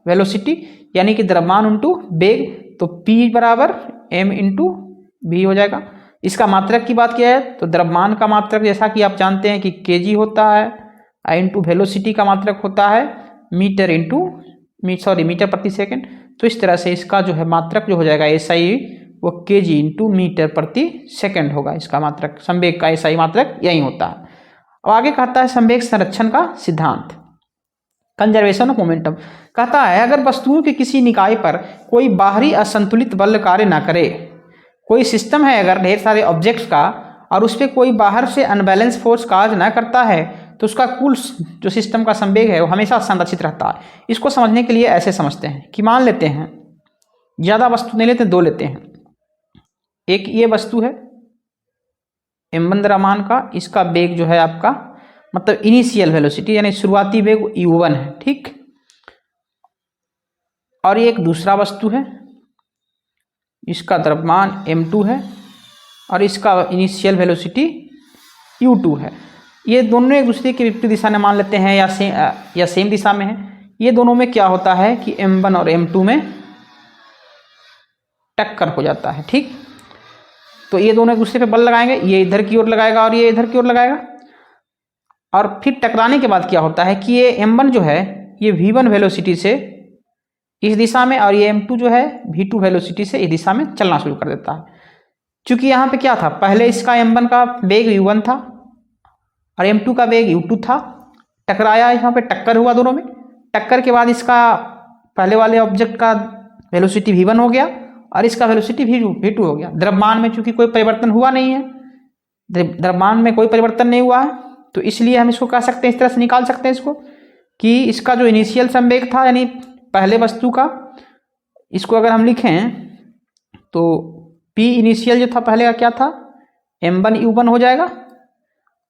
वेलोसिटी, यानी कि द्रव्यमान इंटू वेग, तो P = m × v हो जाएगा। इसका मात्रक की बात किया है तो द्रव्यमान का मात्रक जैसा कि आप जानते हैं कि kg होता है, इंटू वेलोसिटी का मात्रक होता है मीटर प्रति सेकंड। तो इस तरह से इसका जो है मात्रक जो हो जाएगा SI वो kg/मीटर प्रति सेकंड होगा। इसका मात्रक, संवेग का SI मात्रक यही होता है। अब आगे कहता है संवेग संरक्षण का सिद्धांत, कंजर्वेशन ऑफ मोमेंटम। कहता है अगर वस्तुओं के किसी निकाय पर कोई बाहरी असंतुलित बल कार्य ना करे, कोई सिस्टम है अगर ढेर सारे ऑब्जेक्ट्स का, और उस पर कोई बाहर से अनबैलेंस फोर्स कार्य ना करता है, तो उसका कुल जो सिस्टम का संवेग है वो हमेशा संरक्षित रहता है। इसको समझने के लिए ऐसे समझते हैं कि मान लेते हैं, ज़्यादा वस्तु नहीं लेते, 2 लेते हैं। एक ये वस्तु है m1 द्रव्यमान का, इसका वेग जो है आपका मतलब इनिशियल वेलोसिटी यानी शुरुआती वेग u1 है, ठीक। और ये एक दूसरा वस्तु है, इसका द्रव्यमान m2 है और इसका इनिशियल वेलोसिटी u2 है। ये दोनों एक दूसरे की विपरीत दिशा में मान लेते हैं या सेम दिशा में है। ये दोनों में क्या होता है कि m1 और m2 में टक्कर हो जाता है। ठीक, तो ये दोनों एक दूसरे पे बल लगाएंगे, ये इधर की ओर लगाएगा और ये इधर की ओर लगाएगा, और फिर टकराने के बाद क्या होता है कि ये m1 जो है ये v1 वेलोसिटी से इस दिशा में और ये m2 जो है v2 वेलोसिटी से इस दिशा में चलना शुरू कर देता है। क्योंकि यहाँ पे क्या था, पहले इसका m1 का वेग u1 था और m2 का वेग u2 था, टकराया, यहाँ पे टक्कर हुआ दोनों में। टक्कर के बाद इसका पहले वाले ऑब्जेक्ट का वेलोसिटी v1 हो गया और इसका वेलोसिटी v2 हो गया। द्रव्यमान में चूंकि कोई परिवर्तन हुआ नहीं है, द्रव्यमान में कोई परिवर्तन नहीं हुआ है, तो इसलिए हम इसको कह सकते हैं, इस तरह से निकाल सकते हैं इसको कि इसका जो इनिशियल संवेग था यानी पहले वस्तु का, इसको अगर हम लिखें तो P इनिशियल जो था पहले का क्या था, m1 u1 हो जाएगा,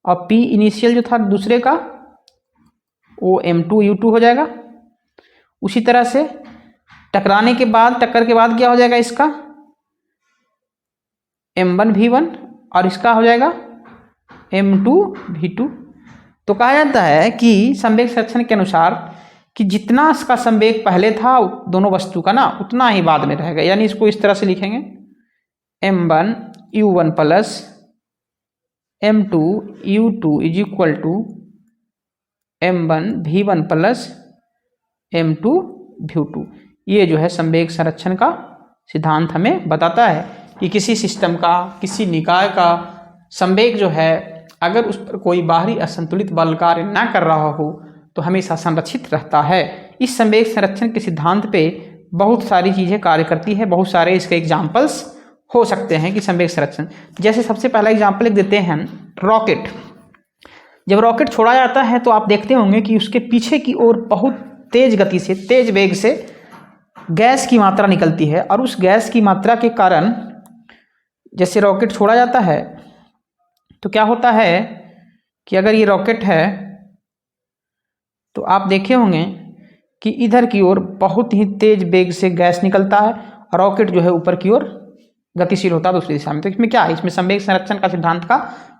और P इनिशियल जो था दूसरे का वो m2 u2 हो जाएगा। उसी तरह से टकराने के बाद, टक्कर के बाद क्या हो जाएगा, इसका m1 v1 और इसका हो जाएगा m2 v2। तो कहा जाता है कि संवेग संरक्षण के अनुसार कि जितना इसका संवेग पहले था दोनों वस्तु का ना, उतना ही बाद में रहेगा। यानी इसको इस तरह से लिखेंगे m1 u1 plus m2 u2 is equal to m1 v1 plus m2 v2। ये जो है संवेग संरक्षण का सिद्धांत हमें बताता है कि किसी सिस्टम का, किसी निकाय का संवेग जो है अगर उस पर कोई बाहरी असंतुलित बल कार्य न कर रहा हो तो हमेशा संरक्षित रहता है। इस संवेग संरक्षण के सिद्धांत पे बहुत सारी चीज़ें कार्य करती है। बहुत सारे इसके एग्जाम्पल्स हो सकते हैं कि संवेग संरक्षण, जैसे सबसे पहला एग्जाम्पल लिख देते हैं रॉकेट। जब रॉकेट छोड़ा जाता है तो आप देखते होंगे कि उसके पीछे की ओर बहुत तेज गति से, तेज वेग से गैस की मात्रा निकलती है, और उस गैस की मात्रा के कारण जैसे रॉकेट छोड़ा जाता है तो क्या होता है कि अगर ये रॉकेट है तो आप देखे होंगे कि इधर की ओर बहुत ही तेज वेग से गैस निकलता है और रॉकेट जो है ऊपर की ओर गतिशील होता है दूसरी दिशा में। तो इसमें क्या है, इसमें संवेग संरक्षण का सिद्धांत का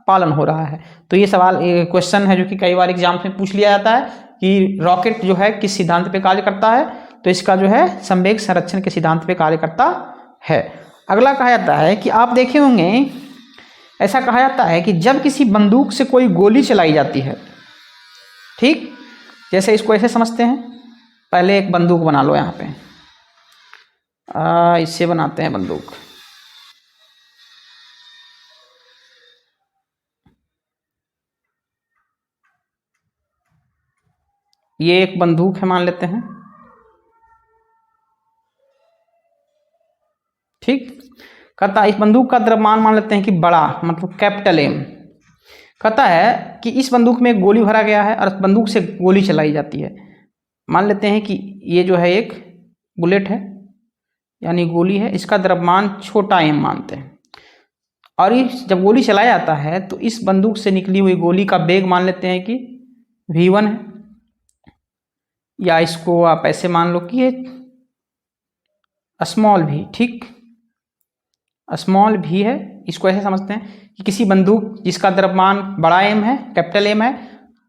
पालन हो रहा है। तो ये सवाल, क्वेश्चन है जो कि कई बार एग्जाम्स में पूछ लिया जाता है कि रॉकेट जो है किस सिद्धांत पे कार्य करता है, तो इसका जो है संवेग संरक्षण के सिद्धांत पे कार्य करता है। अगला कहा जाता है कि आप देखे होंगे, ऐसा कहा जाता है कि जब किसी बंदूक से कोई गोली चलाई जाती है, ठीक, जैसे इसको ऐसे समझते हैं, पहले एक बंदूक बना लो, यहाँ पे इससे बनाते हैं बंदूक। ये एक बंदूक है मान लेते हैं, ठीक। कहता है इस बंदूक का द्रव्यमान मान लेते हैं कि बड़ा, मतलब कैपिटल M। कहता है कि इस बंदूक में एक गोली भरा गया है और बंदूक से गोली चलाई जाती है। मान लेते हैं कि ये जो है एक बुलेट है यानी गोली है, इसका द्रव्यमान छोटा m मानते हैं, और इस जब गोली चलाया जाता है तो इस बंदूक से निकली हुई गोली का वेग मान लेते हैं कि v1 है, या इसको आप ऐसे मान लो कि ये स्मॉल v, ठीक, स्मॉल v है। इसको ऐसे समझते हैं कि किसी बंदूक जिसका द्रव्यमान बड़ा m है, कैपिटल M है,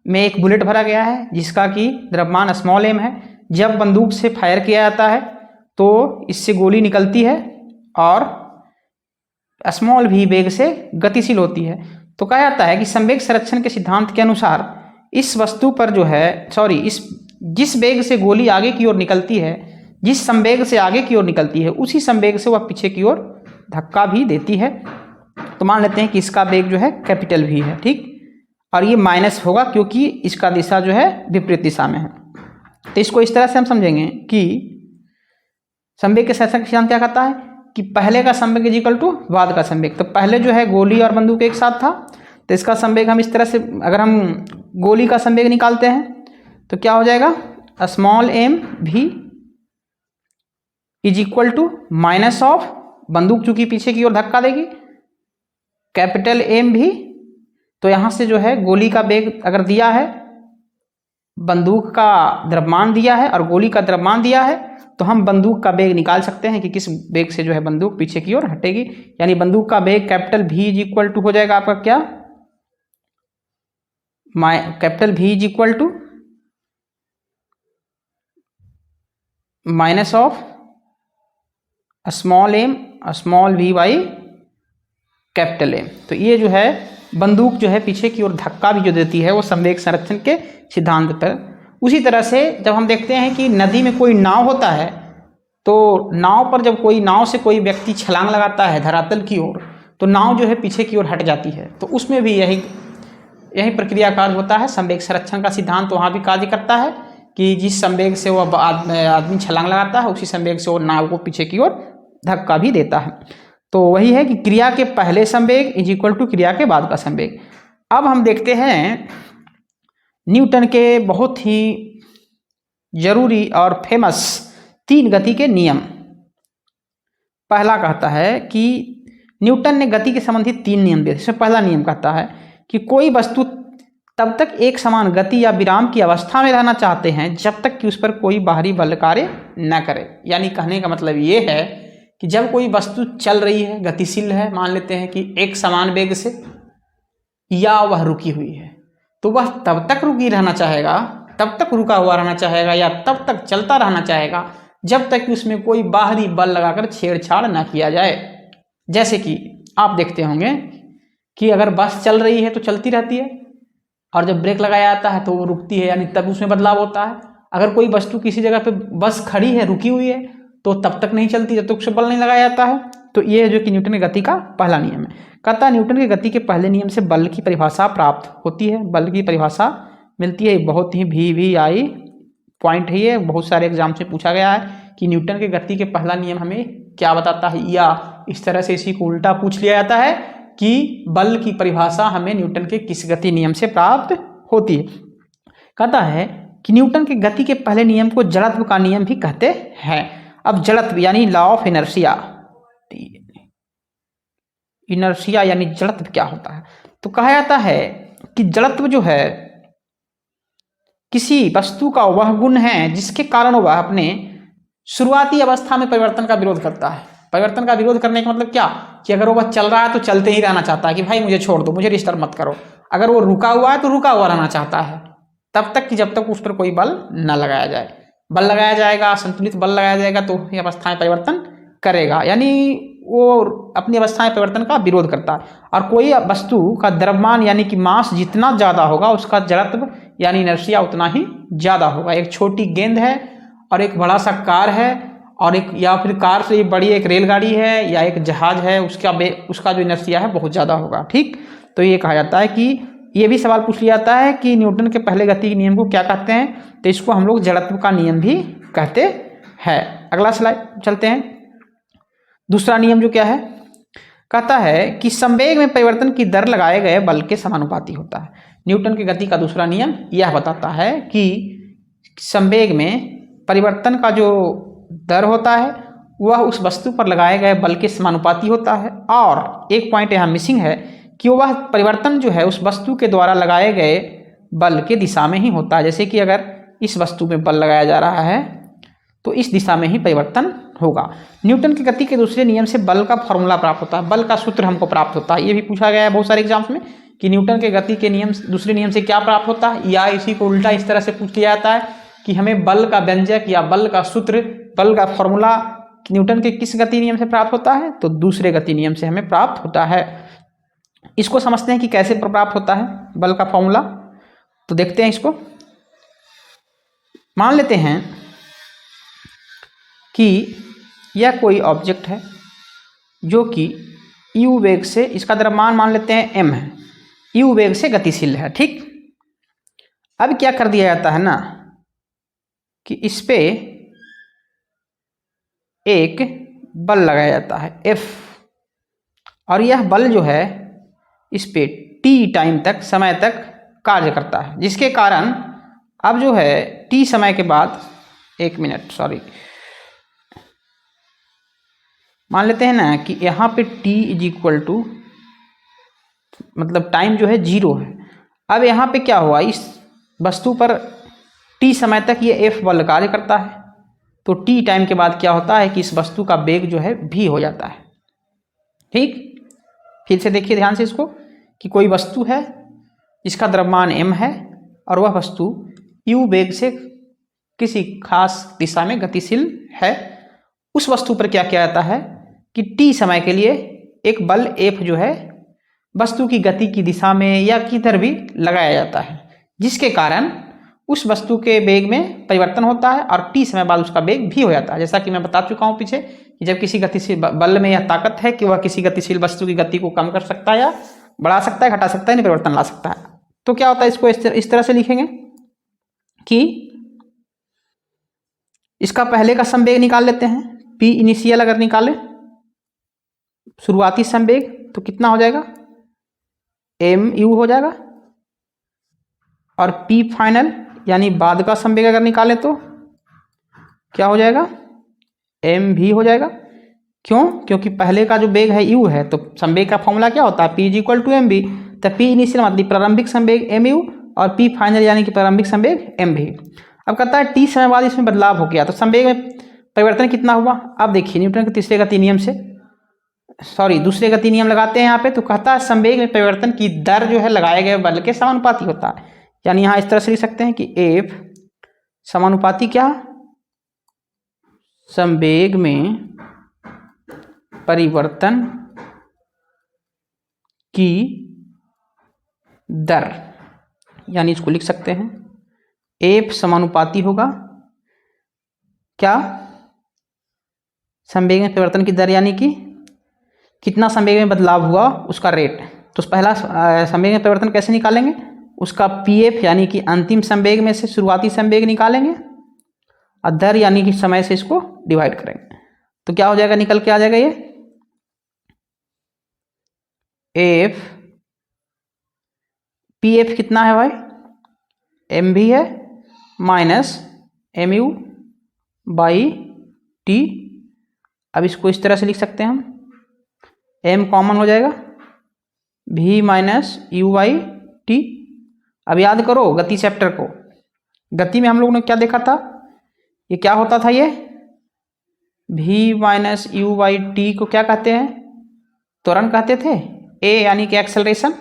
में एक बुलेट भरा गया है जिसका कि द्रव्यमान स्मॉल m है। जब बंदूक से फायर किया जाता है तो इससे गोली निकलती है और स्मॉल v वेग से गतिशील होती है। तो कहा जाता है कि संवेग संरक्षण के सिद्धांत के अनुसार इस वस्तु पर जो है, जिस वेग से गोली आगे की ओर निकलती है, जिस संवेग से आगे की ओर निकलती है, उसी संवेग से वह पीछे की ओर धक्का भी देती है। तो मान लेते हैं कि इसका वेग जो है कैपिटल V है, ठीक, और ये माइनस होगा क्योंकि इसका दिशा जो है विपरीत दिशा में है। तो इसको इस तरह से हम समझेंगे कि संवेग के संरक्षण का सिद्धांत क्या कहता है कि पहले का संवेग इज इक्वल टू बाद का संवेग। तो पहले जो है गोली और बंदूक एक साथ था, तो इसका संवेग हम इस तरह से, अगर हम गोली का संवेग निकालते हैं तो क्या हो जाएगा, small m v is equal to minus of, बंदूक चूंकि पीछे की ओर धक्का देगी, कैपिटल M भी। तो यहाँ से जो है गोली का वेग अगर दिया है, बंदूक का द्रव्यमान दिया है और गोली का द्रव्यमान दिया है, तो हम बंदूक का वेग निकाल सकते हैं कि किस वेग से जो है बंदूक पीछे की ओर हटेगी। यानी बंदूक का वेग capital V is equal to हो जाएगा आपका क्या, capital V is equal to minus of small m small v by capital M। तो ये जो है बंदूक जो है पीछे की ओर धक्का भी जो देती है वो संवेग संरक्षण के सिद्धांत पर। उसी तरह से जब हम देखते हैं कि नदी में कोई नाव होता है तो नाव पर जब कोई नाव से कोई व्यक्ति छलांग लगाता है धरातल की ओर तो नाव जो है पीछे की ओर हट जाती है। तो उसमें भी यही प्रक्रिया कार्य होता है। संवेग संरक्षण का सिद्धांत वहाँ भी कार्य करता है कि जिस संवेग से वो आदमी छलांग लगाता है उसी संवेग से वो नाव को पीछे की ओर धक्का भी देता है। तो वही है कि क्रिया के पहले संवेग इज इक्वल टू क्रिया के बाद का संवेग। अब हम देखते हैं न्यूटन के बहुत ही जरूरी और फेमस 3 गति के नियम। पहला कहता है कि न्यूटन ने गति के संबंधित 3 नियम दिए। इसमें पहला नियम कहता है कि कोई वस्तु तब तक एक समान गति या विराम की अवस्था में रहना चाहते हैं जब तक कि उस पर कोई बाहरी बल कार्य न करे। यानी कहने का मतलब ये है कि जब कोई वस्तु चल रही है, गतिशील है, मान लेते हैं कि एक समान वेग से, या वह रुकी हुई है, तो वह तब तक रुकी रहना चाहेगा, तब तक रुका हुआ रहना चाहेगा या तब तक चलता रहना चाहेगा जब तक कि उसमें कोई बाहरी बल लगाकर छेड़छाड़ ना किया जाए। जैसे कि आप देखते होंगे कि अगर बस चल रही है तो चलती रहती है और जब ब्रेक लगाया जाता है तो वो रुकती है, यानी तब उसमें बदलाव होता है। अगर कोई वस्तु किसी जगह पे बस खड़ी है, रुकी हुई है, तो तब तक नहीं चलती जब तक उसे बल नहीं लगाया जाता है। तो ये है जो कि न्यूटन की गति का पहला नियम है। कहता है न्यूटन की गति के पहले नियम से बल की परिभाषा प्राप्त होती है, बल की परिभाषा मिलती है। बहुत ही VVI पॉइंट है, ये बहुत सारे एग्जाम से पूछा गया है कि न्यूटन के गति के पहला नियम हमें क्या बताता है, या इस तरह से इसी को उल्टा पूछ लिया जाता है कि बल की परिभाषा हमें न्यूटन के किस गति नियम से प्राप्त होती है। कहता है कि न्यूटन के गति के पहले नियम को जड़त्व का नियम भी कहते हैं। अब जड़त्व यानी लॉ ऑफ इनर्शिया, इनर्शिया यानी जड़त्व क्या होता है, तो कहा जाता है कि जड़त्व जो है किसी वस्तु का वह गुण है जिसके कारण वह अपने शुरुआती अवस्था में परिवर्तन का विरोध करता है। परिवर्तन का विरोध करने का मतलब क्या, कि अगर वो चल रहा है तो चलते ही रहना चाहता है कि भाई मुझे छोड़ दो, मुझे डिस्टर्ब मत करो। अगर वो रुका हुआ है तो रुका हुआ रहना चाहता है तब तक कि जब तक उस पर कोई बल न लगाया जाए। बल लगाया जाएगा, संतुलित बल लगाया जाएगा तो ये अवस्था में परिवर्तन करेगा, यानी वो अपनी अवस्था में परिवर्तन का विरोध करता है। और कोई वस्तु का द्रव्यमान यानी कि मास जितना ज़्यादा होगा उसका जड़त्व यानी इनर्शिया उतना ही ज़्यादा होगा। एक छोटी गेंद है और एक बड़ा सा कार है, और एक या फिर कार से बड़ी एक रेलगाड़ी है या एक जहाज है, उसका जो इनर्शिया है बहुत ज़्यादा होगा। ठीक, तो ये कहा जाता है कि ये भी सवाल पूछ लिया जाता है कि न्यूटन के पहले गति के नियम को क्या कहते हैं, तो इसको हम लोग जड़त्व का नियम भी कहते हैं। अगला स्लाइड चलते हैं। दूसरा नियम जो क्या है, कहता है कि संवेग में परिवर्तन की दर लगाए गए बल के समानुपाती होता है। न्यूटन की गति का दूसरा नियम यह बताता है कि संवेग में परिवर्तन का जो दर होता है वह उस वस्तु पर लगाए गए बल के समानुपाती होता है। और एक पॉइंट यहाँ मिसिंग है कि वह परिवर्तन जो है उस वस्तु के द्वारा लगाए गए बल के दिशा में ही होता है। जैसे कि अगर इस वस्तु में बल लगाया जा रहा है तो इस दिशा में ही परिवर्तन होगा। न्यूटन की गति के दूसरे नियम से बल का फॉर्मूला प्राप्त होता है, बल का सूत्र हमको प्राप्त होता है। ये भी पूछा गया है बहुत सारे एग्जाम्स में कि न्यूटन के गति के नियम दूसरे नियम से क्या प्राप्त होता है, या इसी को उल्टा इस तरह से पूछ लिया जाता है कि हमें बल का व्यंजक या बल का सूत्र, बल का फॉर्मूला न्यूटन के किस गति नियम से प्राप्त होता है, तो दूसरे गति नियम से हमें प्राप्त होता है। इसको समझते हैं कि कैसे प्राप्त होता है बल का फॉर्मूला, तो देखते हैं इसको। मान लेते हैं कि यह कोई ऑब्जेक्ट है जो कि u वेग से, इसका द्रव्यमान मान लेते हैं m है, u वेग से गतिशील है। ठीक, अब क्या कर दिया जाता है ना कि इस पे एक बल लगाया जाता है F, और यह बल जो है इस पे t टाइम तक, समय तक कार्य करता है, जिसके कारण अब जो है t समय के बाद, एक मिनट सॉरी, मान लेते हैं ना कि यहाँ पे t इज इक्वल टू, मतलब टाइम जो है 0 है। अब यहाँ पे क्या हुआ, इस वस्तु पर t समय तक ये F बल कार्य करता है, तो t टाइम के बाद क्या होता है कि इस वस्तु का वेग जो है v हो जाता है। ठीक, फिर से देखिए ध्यान से इसको कि कोई वस्तु है इसका द्रव्यमान m है और वह वस्तु u वेग से किसी खास दिशा में गतिशील है, उस वस्तु पर क्या किया जाता है कि t समय के लिए एक बल F जो है वस्तु की गति की दिशा में या किधर भी लगाया जाता है, जिसके कारण उस वस्तु के वेग में परिवर्तन होता है और t समय बाद उसका वेग भी हो जाता है। जैसा कि मैं बता चुका हूं पीछे कि जब किसी गतिशील बल में यह ताकत है कि वह किसी गतिशील वस्तु की गति को कम कर सकता है या बढ़ा सकता है, घटा सकता है, नहीं परिवर्तन ला सकता है। तो क्या होता है, इसको इस तरह से लिखेंगे कि इसका पहले का संवेग निकाल लेते हैं, P इनिशियल अगर निकाले शुरुआती संवेग तो कितना हो जाएगा, mu हो जाएगा, और P फाइनल यानी बाद का संवेग अगर निकाले तो क्या हो जाएगा, mv हो जाएगा। क्यों? क्योंकि पहले का जो वेग है u है, तो संवेग का फॉर्मूला क्या होता है, P इक्वल टू mv। तो P इनिशियल मतलब प्रारंभिक संवेग mu और P फाइनल यानी कि प्रारंभिक संवेग mv। अब कहता है t समय बाद इसमें बदलाव हो गया, तो संवेग में परिवर्तन कितना हुआ। अब देखिए न्यूटन के दूसरे गति नियम लगाते हैं यहाँ पे, तो कहता है संवेग में परिवर्तन की दर जो है लगाए गए बल के समानुपाती होता है। यानी यहाँ इस तरह से लिख सकते हैं कि F समानुपाती क्या, संवेग में परिवर्तन की दर, यानी इसको लिख सकते हैं F समानुपाती होगा क्या, संवेग में परिवर्तन की दर यानी कि कितना संवेग में बदलाव हुआ उसका रेट। तो पहला संवेग में परिवर्तन कैसे निकालेंगे, उसका PF यानी कि अंतिम संवेग में से शुरुआती संवेग निकालेंगे और दर यानी कि समय से इसको डिवाइड करेंगे, तो क्या हो जाएगा, निकल के आ जाएगा ये F PF कितना है भाई, mv है माइनस mu बाई t। अब इसको इस तरह से लिख सकते हैं हम, m कॉमन हो जाएगा, v minus u by t। अब याद करो गति चैप्टर को, गति में हम लोगों ने क्या देखा था, ये क्या होता था, ये v minus u by t को क्या कहते हैं, त्वरण कहते थे, a यानी कि एक्सेलरेशन।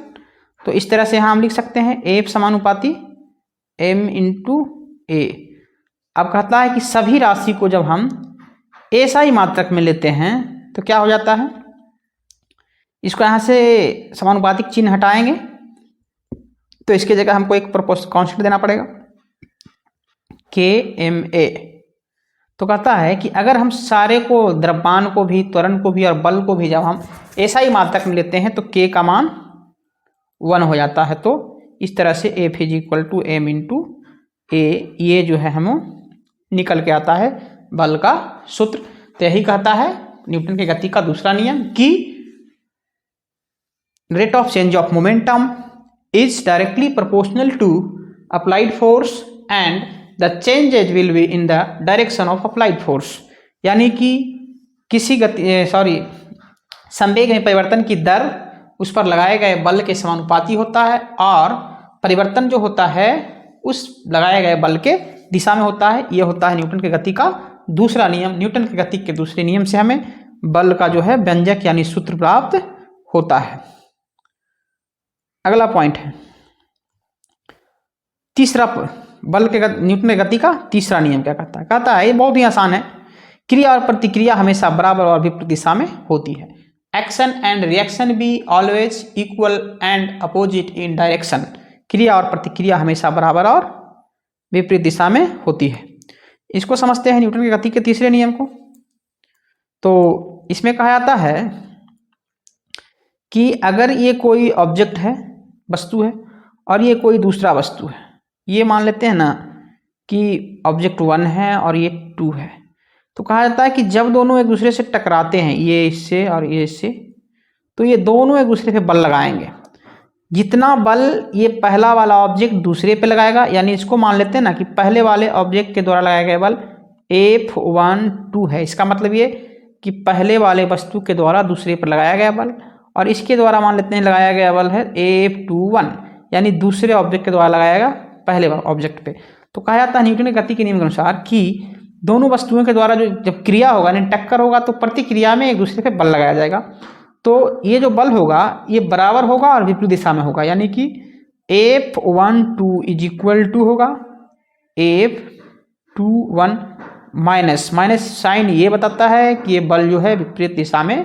तो इस तरह से हम लिख सकते हैं F समानुपाती m इंटू a। अब कहता है कि सभी राशि को जब हम SI मात्रक में लेते हैं तो क्या हो जाता है, इसको यहाँ से समानुपातिक चिन्ह हटाएंगे तो इसके जगह हमको एक कांस्टेंट देना पड़ेगा KMA। तो कहता है कि अगर हम सारे को, द्रव्यमान को भी, त्वरण को भी और बल को भी जब हम SI मात्रक में लेते हैं तो K का मान 1 हो जाता है। तो इस तरह से F is equal to m into a, ये जो है हमें निकल के आता है बल का सूत्र। तो यही कहता है न्यूटन की गति का दूसरा नियम कि rate of change of momentum is directly proportional to applied force and the changes will be in the direction of applied force. यानी कि किसी संवेग में परिवर्तन की दर उस पर लगाए गए बल के समानुपाती होता है और परिवर्तन जो होता है उस लगाए गए बल के दिशा में होता है। यह होता है न्यूटन की गति का दूसरा नियम। न्यूटन की गति के दूसरे नियम से हमें बल का जो है व्यंजक यानी सूत्र प्राप्त होता है। अगला पॉइंट है तीसरा, बल के न्यूटन की गति का तीसरा नियम क्या कहता है। कहता है ये बहुत ही आसान है, क्रिया और प्रतिक्रिया हमेशा बराबर और विपरीत दिशा में होती है। Action and reaction be always equal and opposite in direction. क्रिया और प्रतिक्रिया हमेशा बराबर और विपरीत दिशा में होती है। इसको समझते हैं न्यूटन की गति के तीसरे नियम को। तो इसमें कहा जाता है कि अगर ये कोई ऑब्जेक्ट है, वस्तु है, और ये कोई दूसरा वस्तु है, ये मान लेते हैं ना कि ऑब्जेक्ट 1 है और ये 2 है, तो कहा जाता है कि जब दोनों एक दूसरे से टकराते हैं, ये इससे और ये इससे, तो ये दोनों एक दूसरे पे बल लगाएंगे। जितना बल ये पहला वाला ऑब्जेक्ट दूसरे पे लगाएगा, यानी इसको मान लेते हैं ना कि पहले वाले ऑब्जेक्ट के द्वारा लगाया गया बल F12 है। इसका मतलब ये कि पहले वाले वस्तु के द्वारा दूसरे पर लगाया गया बल, और इसके द्वारा मान लेते हैं लगाया गया बल है F21, यानी दूसरे ऑब्जेक्ट के द्वारा लगाया गया पहले ऑब्जेक्ट पे। तो कहा जाता है न्यूटन की गति के नियम के अनुसार कि दोनों वस्तुओं के द्वारा जो जब क्रिया होगा, यानी टक्कर होगा, तो प्रतिक्रिया में एक दूसरे पे बल लगाया जाएगा। तो ये जो बल होगा ये बराबर होगा और विपरीत दिशा में होगा, यानी कि F12 इज इक्वल टू होगा F21 माइनस साइन ये बताता है कि ये बल जो है विपरीत दिशा में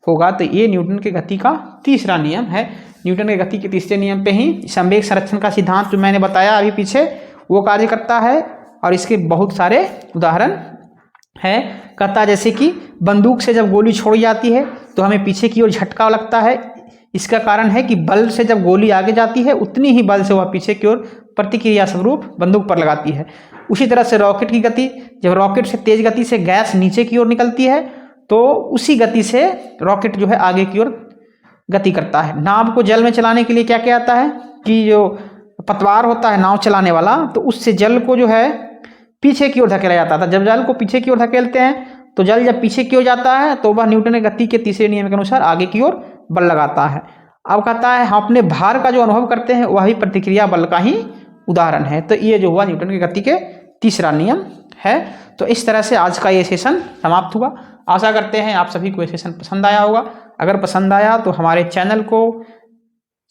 होगा। तो ये न्यूटन के गति का तीसरा नियम है। न्यूटन के गति के तीसरे नियम पे ही संवेग संरक्षण का सिद्धांत जो मैंने बताया अभी पीछे वो कार्य करता है। और इसके बहुत सारे उदाहरण है। कहता है जैसे कि बंदूक से जब गोली छोड़ी जाती है तो हमें पीछे की ओर झटका लगता है। इसका कारण है कि बल से जब गोली आगे जाती है उतनी ही बल से वह पीछे की ओर प्रतिक्रिया स्वरूप बंदूक पर लगाती है। उसी तरह से रॉकेट की गति, जब रॉकेट से तेज गति से गैस नीचे की ओर निकलती है तो उसी गति से रॉकेट जो है आगे की ओर गति करता है। नाव को जल में चलाने के लिए क्या क्या आता है कि जो पतवार होता है नाव चलाने वाला, तो उससे जल को जो है पीछे की ओर धकेला जाता था। जब जल को पीछे की ओर धकेलते हैं तो जल जब पीछे की ओर जाता है तो वह न्यूटन की गति के तीसरे नियम के अनुसार आगे की ओर बल लगाता है। अब कहता है हम अपने भार का जो अनुभव करते हैं वह भी प्रतिक्रिया बल का ही उदाहरण है। तो ये जो हुआ न्यूटन की गति के तीसरा नियम है। तो इस तरह से आज का ये सेशन समाप्त हुआ। आशा करते हैं आप सभी को ये सेशन पसंद आया होगा। अगर पसंद आया तो हमारे चैनल को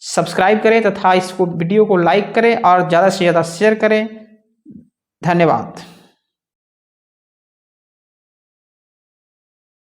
सब्सक्राइब करें तथा इसको वीडियो को लाइक करें और ज़्यादा से ज़्यादा शेयर करें। धन्यवाद।